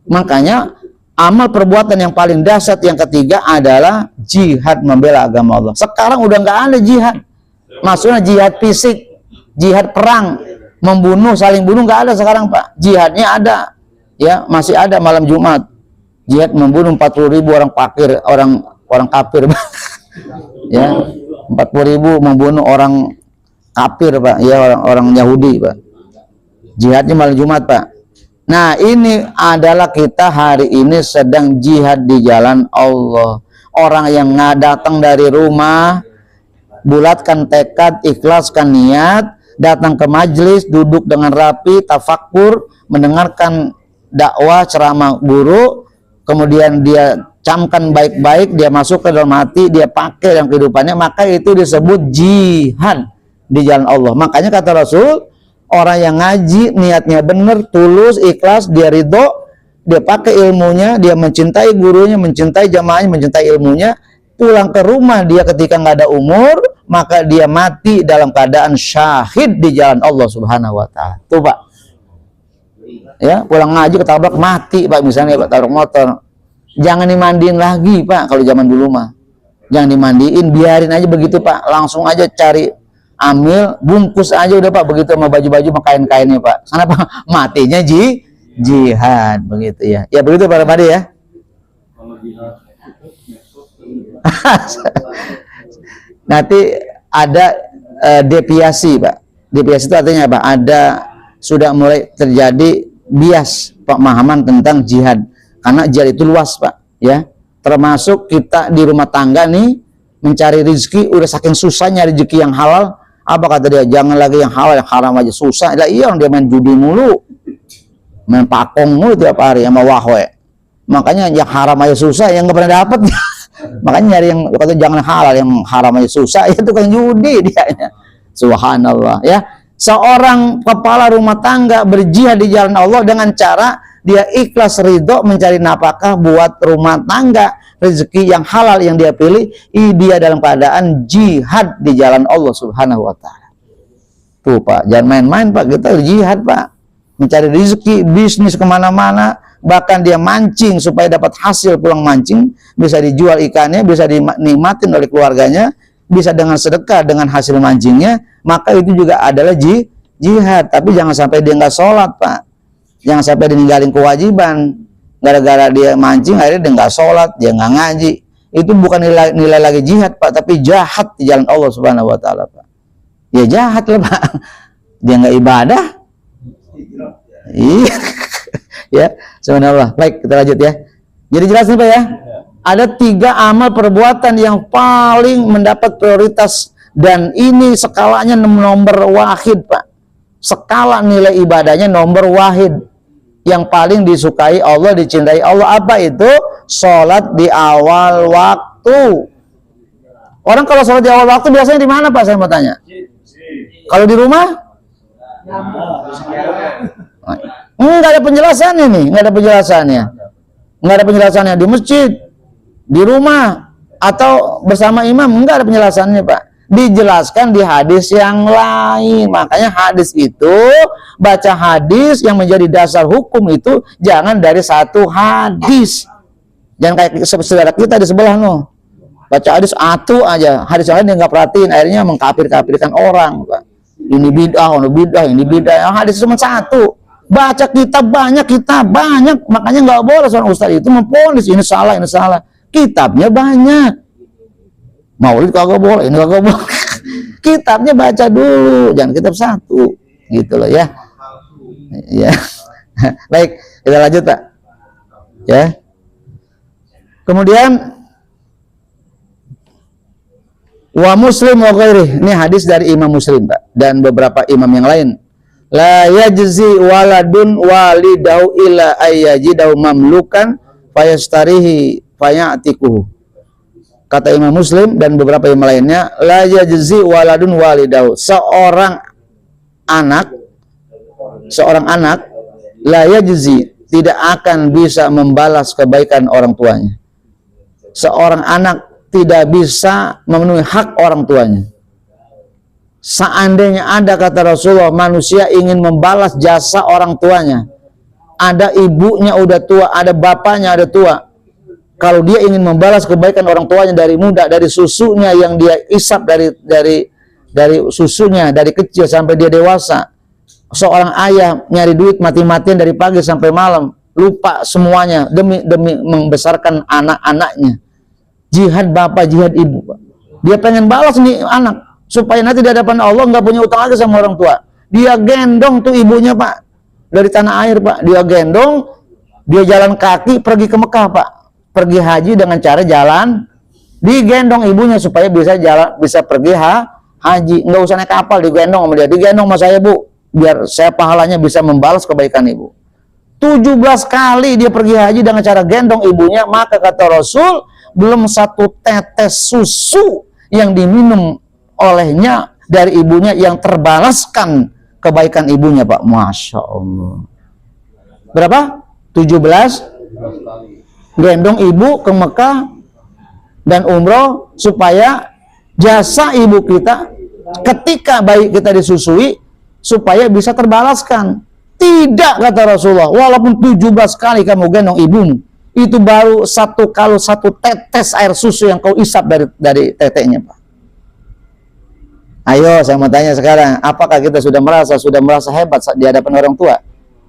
S3: Makanya amal perbuatan yang paling dahsyat yang ketiga adalah jihad membela agama Allah. Sekarang udah nggak ada jihad, maksudnya jihad fisik, jihad perang, membunuh, saling bunuh nggak ada sekarang, Pak. Jihadnya ada, ya masih ada malam Jumat. Jihad membunuh 40.000 orang fakir, orang kafir, ya 40.000 membunuh orang kafir, Pak, ya orang Yahudi, Pak. Jihadnya malam Jumat, Pak. Nah, ini adalah kita hari ini sedang jihad di jalan Allah. Orang yang nggak datang dari rumah, bulatkan tekad, ikhlaskan niat, datang ke majelis, duduk dengan rapi, tafakur, mendengarkan dakwah, ceramah guru, kemudian dia camkan baik-baik, dia masuk ke dalam hati, dia pakai dalam kehidupannya, maka itu disebut jihad di jalan Allah. Makanya kata Rasul, orang yang ngaji, niatnya benar, tulus, ikhlas, dia ridho, dia pakai ilmunya, dia mencintai gurunya, mencintai jamaahnya, mencintai ilmunya, pulang ke rumah dia ketika nggak ada umur, maka dia mati dalam keadaan syahid di jalan Allah Subhanahu wa Ta'ala. Tuh, Pak. Ya, pulang ngaji ketabrak mati, Pak, misalnya, Pak, tabrak motor. Jangan dimandiin lagi, Pak, kalau zaman dulu mah. Jangan dimandiin, biarin aja begitu, Pak. Langsung aja cari ambil, bungkus aja udah, Pak, begitu sama baju-baju sama kain-kainnya, Pak. Karena Pak, matinya jihad begitu ya. Ya begitu Pak Ramadi ya. Nanti ada deviasi, Pak. Deviasi itu artinya apa? Ada sudah mulai terjadi bias pemahaman tentang jihad. Karena jihad itu luas, Pak, ya. Termasuk kita di rumah tangga nih mencari rezeki, udah saking susahnya rezeki yang halal. Apa kata dia? Jangan lagi yang halal, yang haram aja susah. Lah iya, orang dia main judi mulu, main pakong mulu tiap hari sama wahwe. Makanya yang haram aja susah, yang nggak pernah dapat. Makanya nyari yang kata jangan halal, yang haram aja susah, itu kan judi dia. Subhanallah, ya. Seorang kepala rumah tangga berjihad di jalan Allah dengan cara dia ikhlas ridho mencari nafkah buat rumah tangga, rezeki yang halal yang dia pilih, dia dalam keadaan jihad di jalan Allah Subhanahu wa Ta'ala. Tuh, Pak, jangan main-main, Pak, kita jihad, Pak, mencari rezeki, bisnis kemana-mana, bahkan dia mancing supaya dapat hasil pulang mancing, bisa dijual ikannya, bisa dinikmatin oleh keluarganya, bisa dengan sedekah dengan hasil mancingnya, maka itu juga adalah jihad. Tapi jangan sampai dia nggak sholat, Pak. Jangan sampai dia ninggalin kewajiban gara-gara dia mancing, akhirnya dia nggak sholat, dia nggak ngaji. Itu bukan nilai lagi jihad, Pak, tapi jahat di jalan Allah Subhanahu wa Ta'ala, Pak. Ya jahat lah, Pak. Dia nggak ibadah. Iya. Ya, subhanallah. Baik, kita lanjut ya. Jadi jelas nih, Pak, ya. Ada 3 amal perbuatan yang paling mendapat prioritas, dan ini skalanya nomor wahid, Pak. Skala nilai ibadahnya nomor wahid. Yang paling disukai Allah, dicintai Allah, apa itu? Sholat di awal waktu. Orang kalau sholat di awal waktu biasanya di mana, Pak? Saya mau tanya. Kalau di rumah? Enggak ada penjelasannya nih, enggak ada penjelasannya. Enggak ada penjelasannya di masjid, di rumah, atau bersama imam, enggak ada penjelasannya, Pak. Dijelaskan di hadis yang lain. Makanya hadis itu, baca hadis yang menjadi dasar hukum itu jangan dari satu hadis. Jangan kayak saudara kita di sebelah no, baca hadis atu aja, hadis yang lain dia nggak perhatiin, akhirnya mengkafir-kafirkan orang, Pak. Ini bid'ah, ini bid'ah. Hadis cuma satu. Baca kitab banyak, makanya nggak boleh seorang ustaz itu memponis ini salah, ini salah. Kitabnya banyak. Maulid kagak boleh, ini kagak boleh. kitabnya baca dulu, jangan kitab satu, gitu loh ya. Ya, baik, kita lanjut Pak. Ya. Kemudian wa Muslim wa ghairi, ini hadis dari Imam Muslim Pak dan beberapa imam yang lain. La yajzi waladun walidahu illa ayyajidahu mamlukan fayastarihi fayatikuhu. Kata Imam Muslim dan beberapa imam lainnya, la yajzi waladun walidahu, seorang anak la yajzi, tidak akan bisa membalas kebaikan orang tuanya. Seorang anak tidak bisa memenuhi hak orang tuanya. Seandainya ada, kata Rasulullah, manusia ingin membalas jasa orang tuanya, ada ibunya udah tua, ada bapaknya ada tua, kalau dia ingin membalas kebaikan orang tuanya dari muda, dari susunya yang dia isap dari susunya dari kecil sampai dia dewasa, seorang ayah nyari duit mati-matian dari pagi sampai malam, lupa semuanya demi membesarkan anak-anaknya, jihad bapak, jihad ibu, dia pengen balas nih anak supaya nanti di hadapan Allah nggak punya utang lagi sama orang tua. Dia gendong tuh ibunya Pak dari tanah air Pak, dia gendong, dia jalan kaki pergi ke Mekah Pak, pergi haji dengan cara jalan, digendong ibunya supaya bisa pergi haji, nggak usah naik kapal, digendong sama dia, digendong sama saya Bu, biar saya pahalanya bisa membalas kebaikan ibu. 17 kali dia pergi haji dengan cara gendong ibunya, maka kata Rasul, belum satu tetes susu yang diminum olehnya dari ibunya yang terbalaskan kebaikan ibunya Pak. Masya Allah. Berapa? 17 gendong ibu ke Mekah dan umroh supaya jasa ibu kita ketika bayi kita disusui supaya bisa terbalaskan. Tidak, kata Rasulullah, walaupun 17 kali kamu gendong ibumu, itu baru satu tetes air susu yang kau isap dari teteknya Pak. Ayo, saya mau tanya sekarang, apakah kita sudah merasa hebat di hadapan orang tua?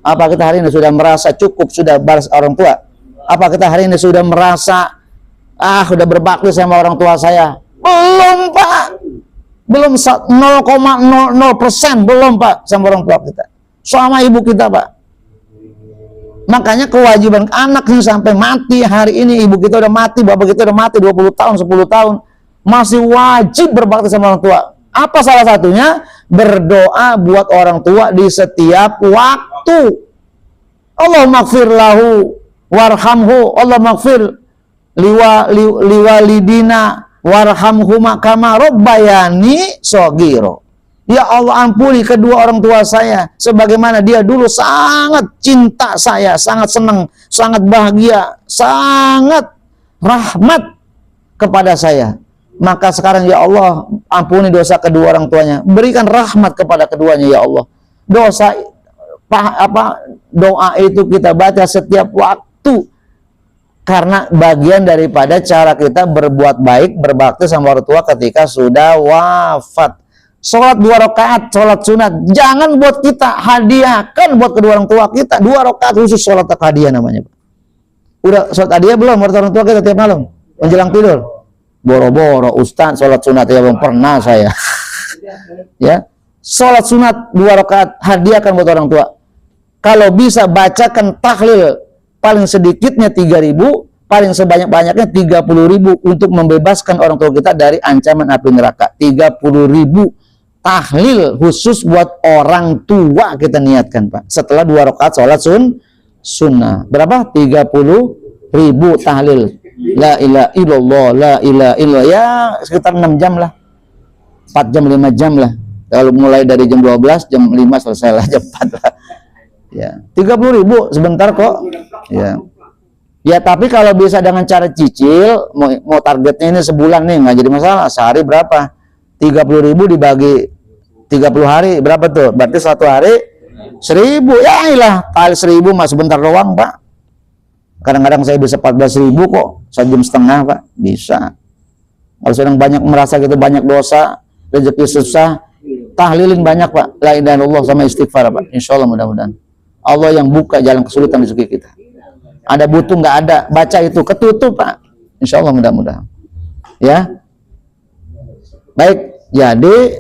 S3: Apa kita hari ini sudah merasa cukup, sudah balas orang tua? Apa kita hari ini sudah merasa, sudah berbakti sama orang tua saya? Belum Pak, belum 0,00%, belum Pak sama orang tua kita, sama ibu kita Pak. Makanya kewajiban anak ini sampai mati, hari ini ibu kita udah mati, bapak kita udah mati 20 tahun, 10 tahun, masih wajib berbakti sama orang tua. Apa salah satunya? Berdoa buat orang tua di setiap waktu. Allahumma gfir lahu warhamhu, Allahumma gfir liwalidina warhamhuma kama rabbayani shogiro. Ya Allah, ampuni kedua orang tua saya sebagaimana dia dulu sangat cinta saya, sangat senang, sangat bahagia, sangat rahmat kepada saya. Maka sekarang ya Allah, ampuni dosa kedua orang tuanya, berikan rahmat kepada keduanya ya Allah. Doa itu kita baca setiap waktu karena bagian daripada cara kita berbuat baik, berbakti sama orang tua ketika sudah wafat. Sholat 2 rakaat, sholat sunat, jangan buat kita, hadiahkan buat kedua orang tua kita 2 rakaat khusus sholat hadiah namanya. Udah sholat hadiah belum buat orang tua kita tiap malam menjelang tidur? Boro-boro Ustaz sholat sunat ya, belum pernah saya. Ya, sholat sunat 2 rakaat, hadiahkan buat orang tua. Kalau bisa bacakan tahlil paling sedikitnya 3.000, paling sebanyak-banyaknya 30.000 untuk membebaskan orang tua kita dari ancaman api neraka. 30.000 tahlil khusus buat orang tua kita niatkan Pak. Setelah 2 rakaat sholat sunnah. Berapa? 30.000 tahlil. La ilaha illallah, la ilaha illallah, ya sekitar 6 jam lah, 4 jam 5 jam lah. Kalau mulai dari jam 12, jam 5 selesai lah, jam 4 lah. Ya, 30.000 sebentar kok. Ya. Ya, tapi kalau bisa dengan cara cicil, mau targetnya ini sebulan nih, nggak jadi masalah. Sehari berapa? 30.000 dibagi 30 hari, berapa tuh? Berarti 1 hari 1.000. Ya ilah, kali 1.000 mah sebentar doang Pak. Kadang-kadang saya bisa 14.000 kok, 1 jam setengah Pak, bisa. Kalau sedang banyak merasa gitu banyak dosa, rezeki susah, tahlilin banyak Pak, la ilaha illallah sama istighfar Pak. Insya Allah mudah-mudahan Allah yang buka jalan kesulitan rezeki kita. Ada butuh nggak ada, baca itu ketutup Pak. Insya Allah mudah-mudahan. Ya, baik. Jadi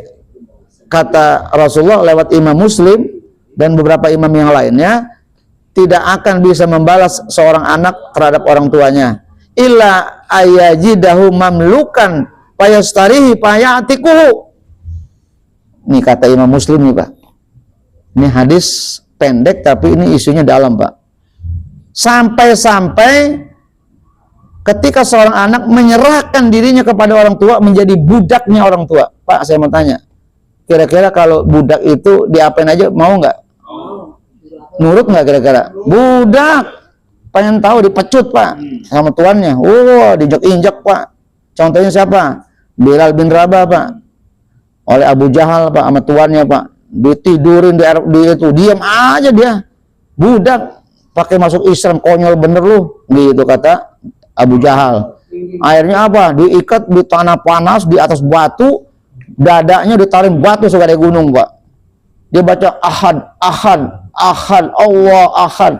S3: kata Rasulullah lewat Imam Muslim dan beberapa imam yang lainnya, tidak akan bisa membalas seorang anak terhadap orang tuanya illa ayajidahu mamlukan fayastarihi fayatikuhu. Ini kata Imam Muslim nih Pak. Ini hadis pendek tapi ini isunya dalam Pak. Sampai-sampai ketika seorang anak menyerahkan dirinya kepada orang tua, menjadi budaknya orang tua. Pak, saya mau tanya, kira-kira kalau budak itu diapain aja, mau nggak? Nurut nggak kira-kira? Budak, pengen tahu dipecut Pak sama tuannya. Dijek-injek Pak. Contohnya siapa? Bilal bin Rabah Pak. Oleh Abu Jahal Pak, sama tuannya Pak. Ditidurin di itu, diam aja dia. Budak, pakai masuk Islam, konyol bener lu. Gitu kata Abu Jahal. Akhirnya apa? Diikat di tanah panas di atas batu, dadanya ditarik batu segede gunung Pak. Dia baca ahad, ahad, ahad, Allah ahad.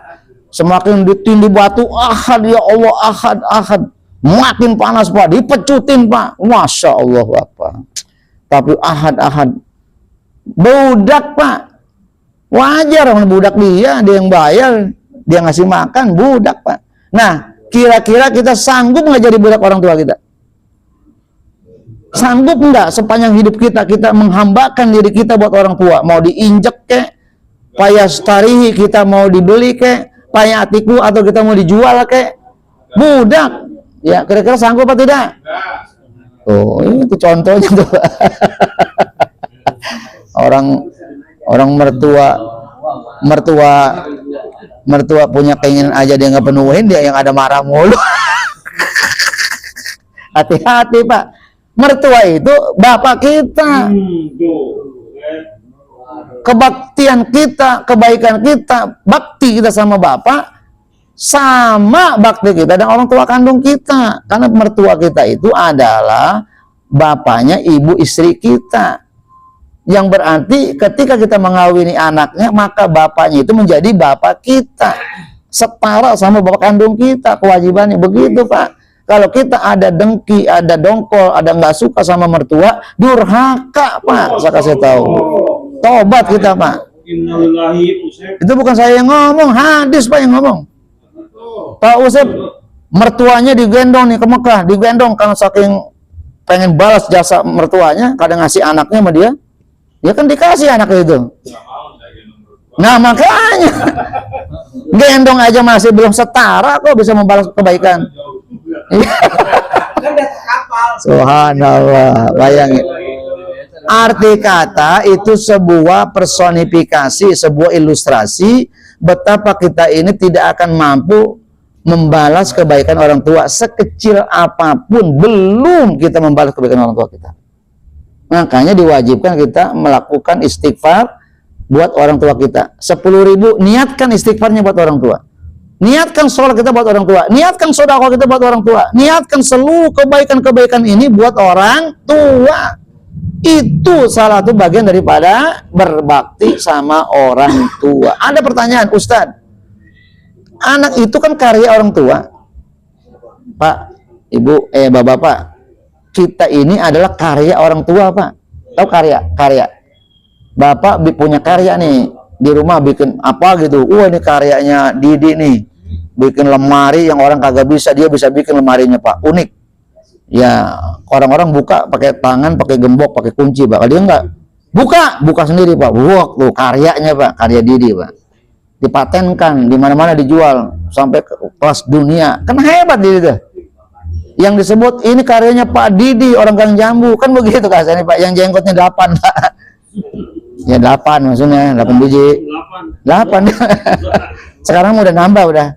S3: Semakin ditindih batu, ahad ya Allah, ahad, ahad. Makin panas Pak, dipecutin Pak. Masya Allah apa? Tapi ahad, ahad. Budak Pak. Wajar orang budak dia yang bayar, dia ngasih makan, budak Pak. Nah, kira-kira kita sanggup nggak jadi budak orang tua kita? Sanggup nggak sepanjang hidup kita menghambakan diri kita buat orang tua? Mau diinjek kek, payastarihi kita mau dibeli kek, payatiku atau kita mau dijual kek, budak. Ya, kira-kira sanggup atau tidak? Oh, itu contohnya tuh. orang mertua punya keinginan aja dia nggak penuhin, dia yang ada marah mulu. Hati-hati Pak, mertua itu bapak kita. Kebaktian kita, kebaikan kita, bakti kita sama bapak sama bakti kita dan orang tua kandung kita. Karena mertua kita itu adalah bapaknya ibu istri kita. Yang berarti ketika kita mengawini anaknya, maka bapaknya itu menjadi bapak kita, setara sama bapak kandung kita kewajibannya. Begitu Pak. Kalau kita ada dengki, ada dongkol, ada nggak suka sama mertua, durhaka Pak. Saya kasih tahu. Tobat kita Pak. Itu bukan saya yang ngomong, hadis Pak yang ngomong. Pak Usep, mertuanya digendong nih ke Mekah, digendong karena saking pengen balas jasa mertuanya, kadang ngasih anaknya sama dia. Ya kan dikasih anak itu. Nah makanya gendong aja masih belum setara kok bisa membalas kebaikan. Subhanallah, bayangin. Arti kata itu sebuah personifikasi, sebuah ilustrasi betapa kita ini tidak akan mampu membalas kebaikan orang tua sekecil apapun, belum kita membalas kebaikan orang tua kita. Makanya diwajibkan kita melakukan istighfar buat orang tua kita. 10.000, niatkan istighfarnya buat orang tua. Niatkan sholat kita buat orang tua. Niatkan sedekah kita buat orang tua. Niatkan seluruh kebaikan-kebaikan ini buat orang tua. Itu salah satu bagian daripada berbakti sama orang tua. Ada pertanyaan, Ustadz. Anak itu kan karya orang tua. Pak, Ibu, Bapak. Kita ini adalah karya orang tua Pak. Tahu karya? Karya. Bapak punya karya nih di rumah bikin apa gitu. Ini karyanya Didi nih. Bikin lemari yang orang kagak bisa, dia bisa bikin lemarinya Pak. Unik. Ya orang-orang buka pakai tangan, pakai gembok, pakai kunci Pak. Kalau dia enggak buka sendiri Pak. Wah, tuh karyanya Pak, karya Didi Pak. Dipatenkan, di mana-mana dijual sampai ke kelas dunia. Kan hebat Didi tuh. Yang disebut ini karyanya Pak Didi, orang Gang Jambu, kan begitu kasarnya Pak, yang jenggotnya 8 Pak. Ya 8 maksudnya, 8 biji. 8. Sekarang udah nambah udah.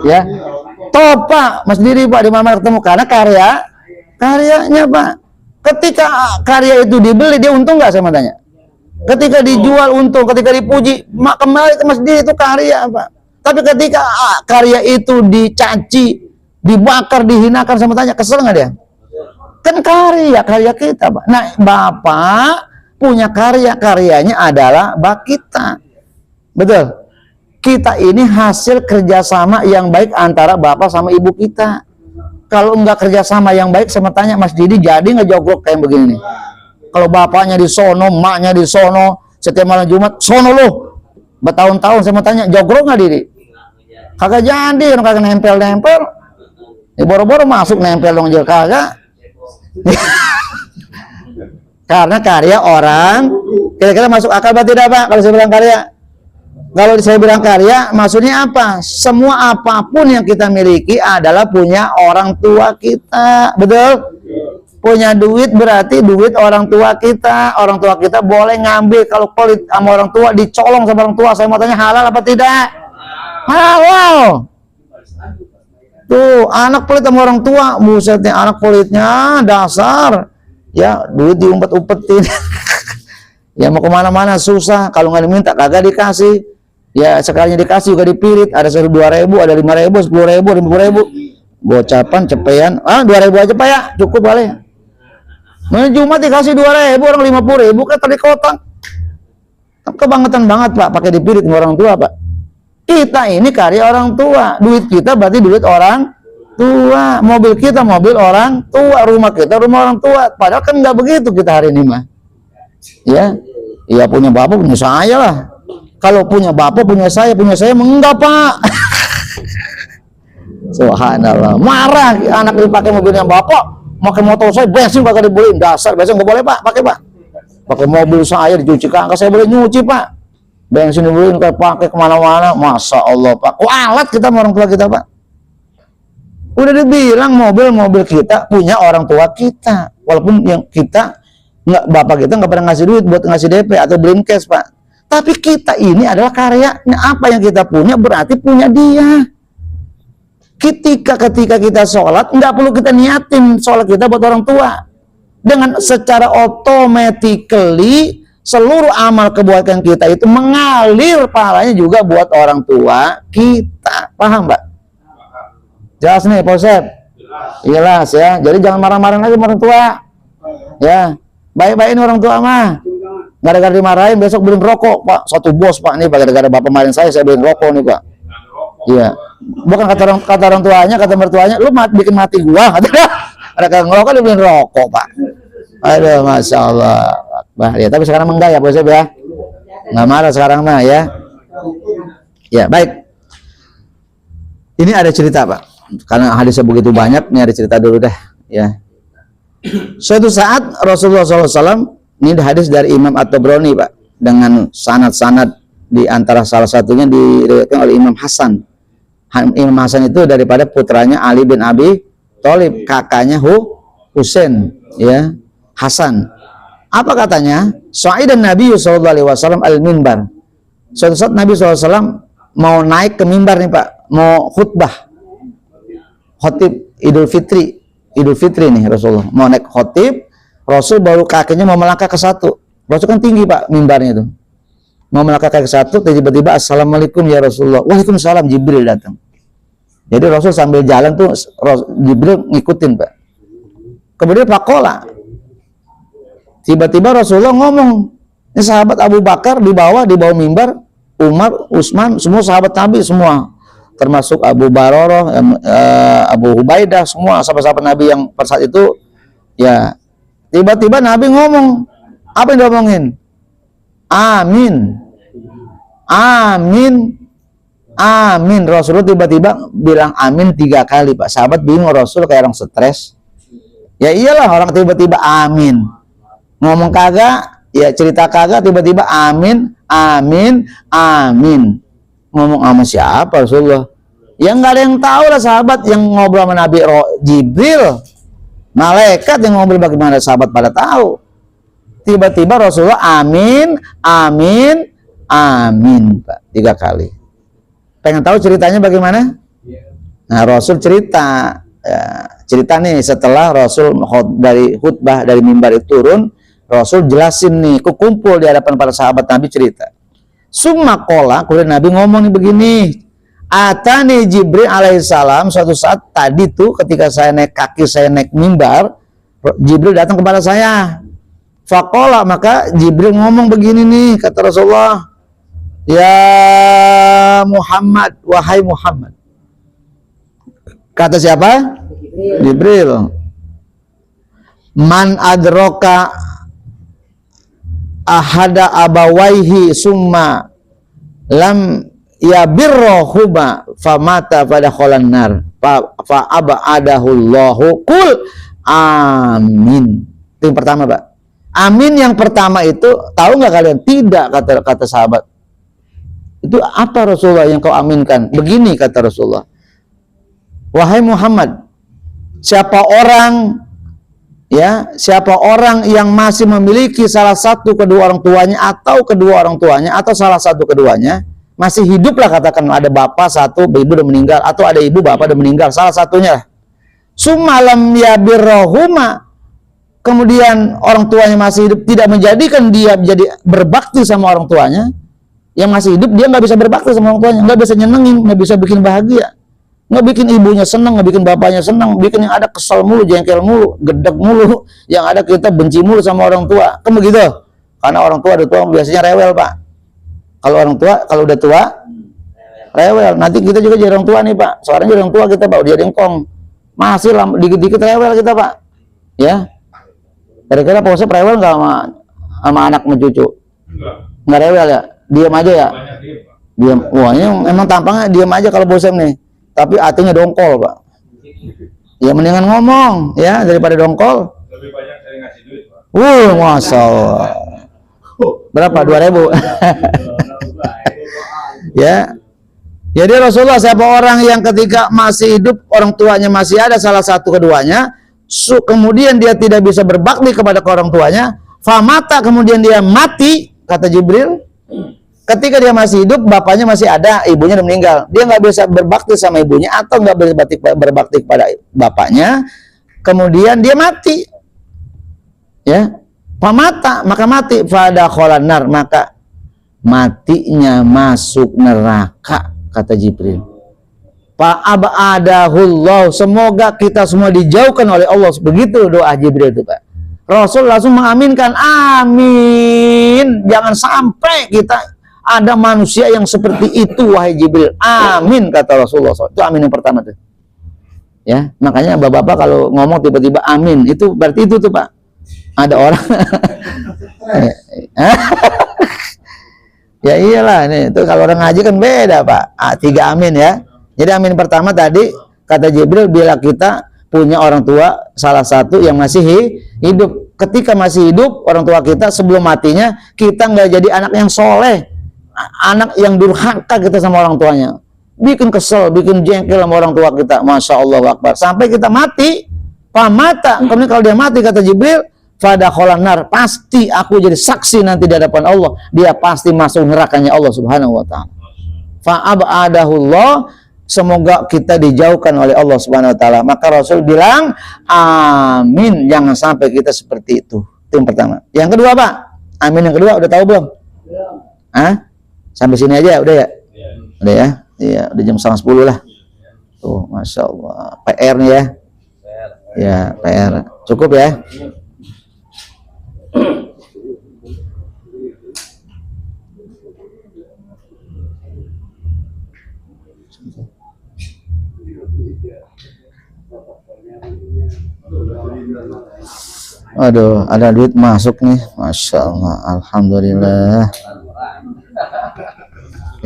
S3: Ya. Top Pak, Mas Didi Pak, di mana ketemu karena karyanya Pak. Ketika karya itu dibeli, dia untung nggak saya mau tanya? Ketika dijual untung, ketika dipuji, kembali ke Mas Didi itu karya Pak. Tapi ketika karya itu dicaci, dibakar, dihinakan sama tanya, kesel nggak dia? Kan karya kita Pak. Nah Bapak punya karyanya adalah bak kita. Betul. Kita ini hasil kerjasama yang baik antara Bapak sama Ibu kita. kalau enggak kerjasama yang baik, saya mau tanya Mas Didi, jadi nggak jogrok kayak begini nih? Kalau bapaknya di sono, maknya di sono, setiap malam Jumat, sono loh, bertahun-tahun, saya mau tanya, jogrok nggak Didi? Kagak jadi, kagak nempel-nempel. Boro-boro masuk nempel dong aja kagak. Karena karya orang, kira-kira masuk akal apa tidak Pak? Kalau saya bilang karya, kalau saya bilang karya, maksudnya apa? Semua apapun yang kita miliki adalah punya orang tua kita, betul? Punya duit berarti duit orang tua kita. Orang tua kita boleh ngambil, kalau pelit sama orang tua, dicolong sama orang tua. Saya mau tanya, halal apa tidak? Halal. Tuh, anak pelit sama orang tua, busetnya anak pelitnya dasar. Ya, duit diumpet-umpetin. Ya mau kemana-mana susah, kalau nggak diminta kagak dikasih. Ya sekalinya dikasih juga dipirit, ada 2.000, ada 5.000, 10.000, 50.000. Gocapan, cepean, 2.000 aja Pak ya, cukup kali. Nah, Jumat dikasih 2.000, orang 50.000 kan tadi kotak. Kebangetan banget Pak, pakai dipirit sama orang tua Pak. Kita ini karya orang tua, duit kita berarti duit orang tua, mobil kita mobil orang tua, rumah kita rumah orang tua. Padahal kan nggak begitu kita hari ini mah. Ya, iya punya bapak punya saya lah. Kalau punya bapak punya saya enggak Pak. Subhanallah, marah anak dipakai mobilnya bapak, pakai motor saya bensin bakal dibeliin, dasar bensin nggak boleh Pak, pakai mobil saya dicuci kagak, saya boleh nyuci Pak. Bensin dibeliin kayak pakai kemana-mana, masa Allah Pak. Alat kita sama orang tua kita Pak. Udah dibilang mobil kita punya orang tua kita, walaupun yang kita nggak, bapak kita nggak pernah ngasih duit buat ngasih DP atau beliin cash Pak. Tapi kita ini adalah karyanya, apa yang kita punya berarti punya dia. Ketika kita sholat, nggak perlu kita niatin sholat kita buat orang tua. Dengan secara automatically seluruh amal kebaikan kita itu mengalir pahalanya juga buat orang tua kita. Paham Mbak? Jelas nih Pak Sep? Jelas ya. Jadi jangan marah-marah lagi sama orang tua. Ya, baik-baikin orang tua mah. Gara-gara dimarahin besok beliin rokok Pak. Satu bos Pak nih, gara-gara bapak kemarin saya beliin rokok nih Pak. Iya. Bukan kata orang tuanya, kata mertuanya, lu bikin mati gua. Ada ngerokok dia beliin rokok Pak. Aduh, masya Allah. Bah, ya, tapi sekarang enggak ya, Pak Sep ya. Nggak marah sekarang mah ya. Ya, baik. Ini ada cerita Pak. Karena hadisnya begitu banyak, ini ada cerita dulu dah. Ya. Suatu saat Rasulullah SAW, ini hadis dari Imam At-Tabrani Pak, dengan sanad-sanad di antara salah satunya diriwayatkan oleh Imam Hasan. Imam Hasan itu daripada putranya Ali bin Abi Thalib, kakaknya Husain, ya. Hasan. Apa katanya? Sa'idan Nabi sallallahu alaihi wasallam al-minbar. Suatu saat Nabi SAW mau naik ke mimbar nih Pak, mau khutbah. Khotib Idul Fitri nih Rasulullah. Mau naik khotib, Rasul baru kakinya mau melangkah ke satu. Rasul kan tinggi Pak mimbarnya itu. Mau melangkah ke satu, tiba-tiba Assalamualaikum ya Rasulullah. Waalaikumsalam, Jibril datang. Jadi Rasul sambil jalan tuh Jibril ngikutin Pak. Kemudian Pakola. Tiba-tiba Rasulullah ngomong, ini sahabat Abu Bakar di bawah mimbar, Umar, Utsman, semua sahabat Nabi semua, termasuk Abu Baroh, Abu Hubaidah, semua sahabat-sahabat Nabi yang pada saat itu, ya. Tiba-tiba Nabi ngomong, apa yang diomongin? Amin, amin, amin. Rasulullah tiba-tiba bilang amin 3 kali Pak. Sahabat bingung, Rasul kayak orang stres. Ya iyalah, orang tiba-tiba amin. Ngomong kagak, ya cerita kagak, tiba-tiba amin, amin, amin. Ngomong sama siapa Rasulullah? Ya nggak ada yang tahu lah sahabat yang ngobrol sama Nabi Jibril. Malaikat yang ngobrol bagaimana sahabat pada tahu. Tiba-tiba Rasulullah amin, amin, amin Pak, 3 kali. Pengen tahu ceritanya bagaimana? Nah Rasul cerita, ya, cerita nih setelah Rasul dari khutbah dari mimbar itu turun. Rasul jelasin nih, kumpul di hadapan para sahabat Nabi cerita. Summa qala, kemudian Nabi ngomong nih begini. Atani Jibril alaihissalam, suatu saat tadi tuh ketika saya naik mimbar, Jibril datang kepada saya. Faqala, maka Jibril ngomong begini nih, kata Rasulullah. Ya Muhammad, wahai Muhammad. Kata siapa? Jibril. Man adroka ahada abawaihi summa lam yabirrohuma famata pada kholan nar fa abadahullahu kul amin. Itu yang pertama, Pak. Amin yang pertama itu tahu nggak kalian? Tidak, kata sahabat. Itu apa Rasulullah yang kau aminkan? Begini kata Rasulullah. Wahai Muhammad, siapa orang yang masih memiliki salah satu kedua orang tuanya atau kedua orang tuanya atau salah satu keduanya masih hidup lah, katakan ada bapak satu, ibu udah meninggal, atau ada ibu bapak udah meninggal, salah satunya. Sumalam yabirrohuma, kemudian orang tuanya masih hidup, tidak menjadikan dia menjadi berbakti sama orang tuanya. Yang masih hidup dia nggak bisa berbakti sama orang tuanya, nggak bisa nyenengin, nggak bisa bikin bahagia, nggak bikin ibunya seneng, nggak bikin bapaknya seneng, bikin yang ada kesel mulu, jengkel mulu, gedek mulu, yang ada kita benci mulu sama orang tua. Kan begitu? Karena orang tua biasanya rewel, Pak. Kalau orang tua, kalau udah tua rewel. Nanti kita juga jadi orang tua nih, Pak. Sekarang jadi orang tua kita, Pak, udah dengkong. Masih dikit-dikit rewel kita, Pak. Ya. Kira-kira Pak Usep rewel nggak sama anak sama cucu? Nggak rewel ya? Diam aja ya? Diam. Wah, ini emang tampangnya diam aja kalau Bosem nih. Tapi hatinya dongkol, Pak. Ya mendingan ngomong ya daripada dongkol.
S1: Lebih banyak saya ngasih duit, Pak.
S3: Masya Allah. Berapa? 2.000. Ya. Jadi Rasulullah, siapa orang yang ketika masih hidup orang tuanya masih ada salah satu keduanya, kemudian dia tidak bisa berbakti kepada orang tuanya, famata, kemudian dia mati, kata Jibril. Ketika dia masih hidup, bapaknya masih ada, ibunya udah meninggal. Dia nggak bisa berbakti sama ibunya atau nggak bisa berbakti kepada bapaknya. Kemudian dia mati, ya, pamata, maka mati. Fada kholanar, maka matinya masuk neraka, kata Jibril. Fa'abadahullah, semoga kita semua dijauhkan oleh Allah. Begitu doa Jibril itu, Pak. Rasul langsung mengaminkan, amin. Jangan sampai kita ada manusia yang seperti itu, wahai Jibril. Amin, kata Rasulullah. Itu amin yang pertama tuh. Ya, makanya bapak-bapak kalau ngomong tiba-tiba amin, itu berarti itu tuh, Pak. Ada orang. Ya iyalah, ini itu kalau orang ngaji kan beda, Pak. 3 amin ya. Jadi amin pertama tadi kata Jibril, bila kita punya orang tua salah satu yang masih hidup. Ketika masih hidup orang tua kita, sebelum matinya kita nggak jadi anak yang soleh, anak yang durhaka kita sama orang tuanya, bikin kesel, bikin jengkel sama orang tua kita. Masya Allah Akbar. Sampai kita mati, pamata. Kemudian kalau dia mati, kata Jibril, fada kholanar, pasti aku jadi saksi nanti di hadapan Allah, dia pasti masuk nerakanya Allah Subhanahu wa Ta'ala. Fa'abadahullah, semoga kita dijauhkan oleh Allah Subhanahu wa Ta'ala. Maka Rasul bilang, amin, jangan sampai kita seperti itu. Itu yang pertama. Yang kedua, Pak, amin yang kedua udah tahu belum? Hah? Sampai sini aja udah ya? Udah ya? Iya, udah jam 9:30 lah. Tuh, Masya Allah. PR nih ya? Ya, PR. Cukup ya? Aduh, ada duit masuk nih. Masya Allah, alhamdulillah.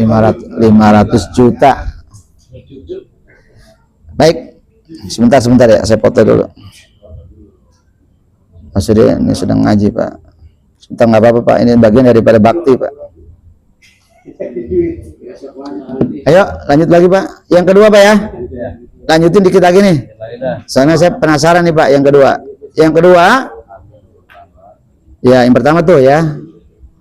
S3: 500 juta. Baik, sebentar ya, saya foto dulu. Mas Surya ini sedang ngaji, Pak. Sebentar, nggak apa-apa, Pak. Ini bagian daripada bakti, Pak. Ayo, lanjut lagi, Pak. Yang kedua, Pak ya. Lanjutin dikit lagi nih. Soalnya saya penasaran nih, Pak. Yang kedua, ya, yang pertama tuh ya.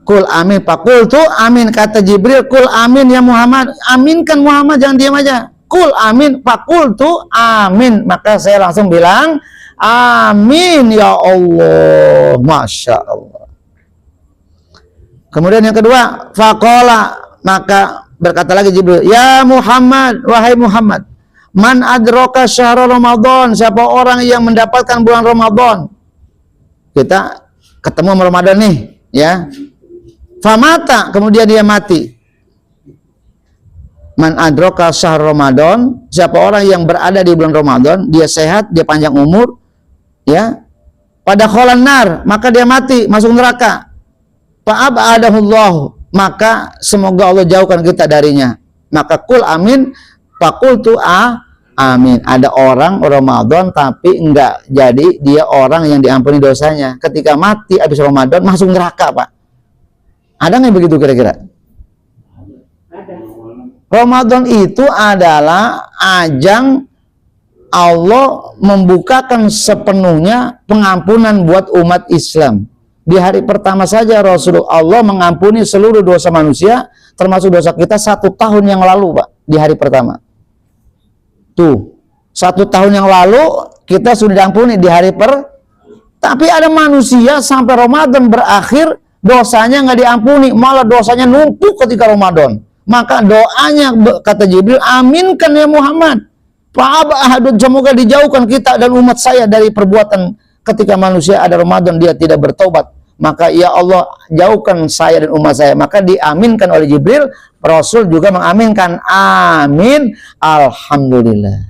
S3: Kul amin, Pak. Kul tuh amin, kata Jibril. Kul amin ya Muhammad. Aminkan Muhammad, jangan diam aja. Kul amin, Pak. Kul tuh amin. Maka saya langsung bilang, amin ya Allah. Masya Allah. Kemudian yang kedua, faqala, maka berkata lagi Jibril, ya Muhammad, wahai Muhammad, man adroka syahrul Ramadan, siapa orang yang mendapatkan bulan Ramadan. Kita ketemu Ramadan nih, ya. Famata, kemudian dia mati. Man adraka syahr Ramadan, siapa orang yang berada di bulan Ramadan, dia sehat, dia panjang umur, ya, pada kholan nar, maka dia mati, masuk neraka. Fa'abadahullah, maka semoga Allah jauhkan kita darinya. Maka kul amin, fakultu amin. Ada orang Ramadan tapi enggak jadi dia orang yang diampuni dosanya. Ketika mati habis Ramadan masuk neraka, Pak. Ada nggak begitu kira-kira? Ramadan itu adalah ajang Allah membukakan sepenuhnya pengampunan buat umat Islam. Di hari pertama saja Rasulullah Allah mengampuni seluruh dosa manusia, termasuk dosa kita 1 tahun yang lalu, Pak, di hari pertama. Tuh, 1 tahun yang lalu kita sudah diampuni di hari tapi ada manusia sampai Ramadan berakhir dosanya nggak diampuni, malah dosanya numpuk ketika Ramadan. Maka doanya kata Jibril, aminkan ya Muhammad. Semoga dijauhkan kita dan umat saya dari perbuatan ketika manusia ada Ramadan dia tidak bertobat. Maka ya Allah jauhkan saya dan umat saya. Maka diaminkan oleh Jibril, Rasul juga mengaminkan. Amin. Alhamdulillah.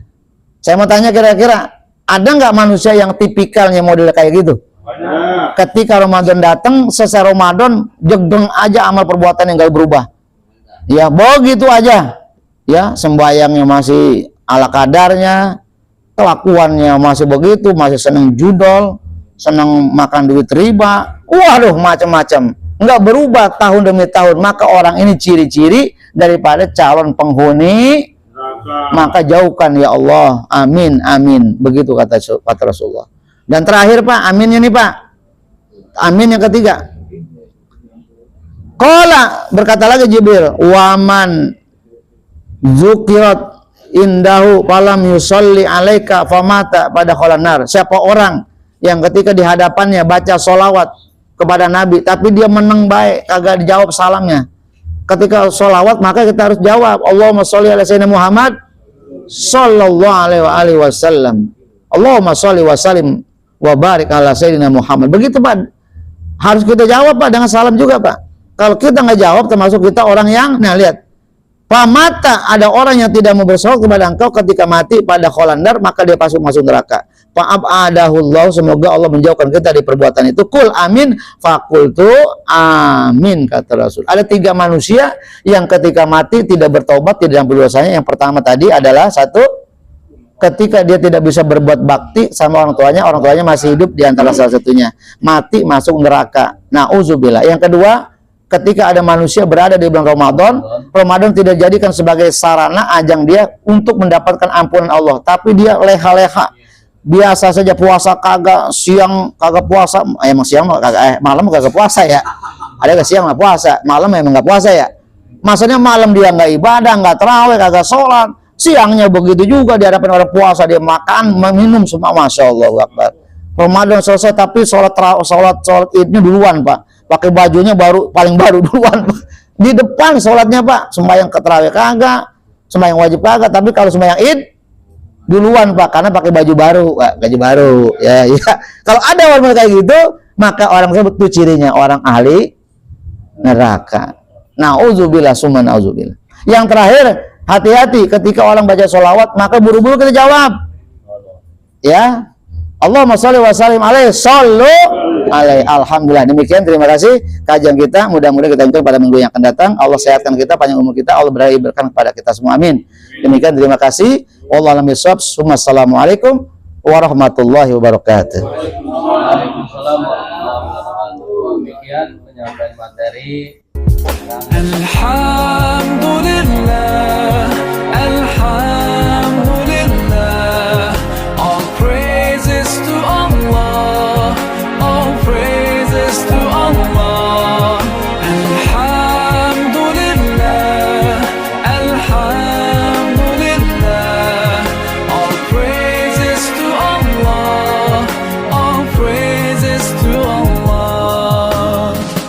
S3: Saya mau tanya kira-kira ada nggak manusia yang tipikalnya model kayak gitu?
S1: Banyak.
S3: Ketika Ramadan datang, selesai Ramadan jegeng aja amal perbuatan yang gak berubah. Ya begitu aja, ya sembahyangnya masih ala kadarnya, kelakuannya masih begitu, masih senang judol, senang makan duit riba, waduh macam-macam, nggak berubah tahun demi tahun. Maka orang ini ciri-ciri daripada calon penghuni, maka jauhkan ya Allah, amin, amin, begitu kata Rasulullah. Dan terakhir Pak, aminnya nih Pak, amin yang ketiga. Qala, berkata lagi Jibril, waman zukirat indahu falam yusalli alaika famata pada kholan nar. Siapa orang yang ketika di hadapannya baca sholawat kepada Nabi tapi dia meneng baik, kagak dijawab salamnya. Ketika sholawat maka kita harus jawab, Allahumma sholli ala sayyidina Muhammad sallallahu alaihi wasallam. Allahumma sholli wa sallim wa barik ala sayyidina Muhammad. Begitu Pak, harus kita jawab Pak dengan salam juga Pak. Kalau kita nggak jawab, termasuk kita orang yang, nah lihat, pamata, ada orang yang tidak mau bersolawat kepada engkau ketika mati pada kholandar, maka dia masuk neraka. Fa'abadahullah, semoga Allah menjauhkan kita dari perbuatan itu. Kul amin, fakultu amin, kata Rasul. Ada 3 manusia yang ketika mati tidak bertobat, tidak diampuni dosanya. Yang pertama tadi adalah 1, ketika dia tidak bisa berbuat bakti sama orang tuanya masih hidup, di antara salah satunya. Mati masuk neraka. Nauzubillah. Yang kedua, ketika ada manusia berada di bulan Ramadan tidak dijadikan sebagai sarana ajang dia untuk mendapatkan ampunan Allah, tapi dia leha-leha, biasa saja puasa kagak, siang kagak puasa, emang siang kagak, malam kagak puasa ya, ada ke siang nggak puasa, malam emang nggak puasa ya, maksudnya malam dia nggak ibadah, nggak terawih, kagak sholat, siangnya begitu juga di hadapan orang puasa dia makan, minum semua, masya Allah Akbar. Ramadan selesai tapi sholat idnya duluan Pak. Pakai bajunya paling baru duluan di depan sholatnya Pak. Sembahyang tarawih kagak, sembahyang wajib kagak, tapi kalau sembahyang id duluan Pak, karena pakai baju baru Pak, baju baru ya. Kalau ada orang kayak gitu, maka orang tersebut itu cirinya orang ahli neraka. Nauzubillah summa nauzubillah. Yang terakhir, hati-hati ketika orang baca sholawat, maka buru-buru kita jawab ya, Allahumma sholli wa sallim alaihi sallu alaihi. Alhamdulillah. Demikian, terima kasih kajian kita. Mudah-mudahan kita lanjutkan pada minggu yang akan datang. Allah sehatkan kita, panjang umur kita, Allah beri berkah kepada kita semua. Amin. Demikian, terima kasih. Wallahu a'lam bishawab. Assalamualaikum warahmatullahi wabarakatuh.
S2: Waalaikumsalam warahmatullahi wabarakatuh. Demikian penyampaian materi. Alhamdulillah.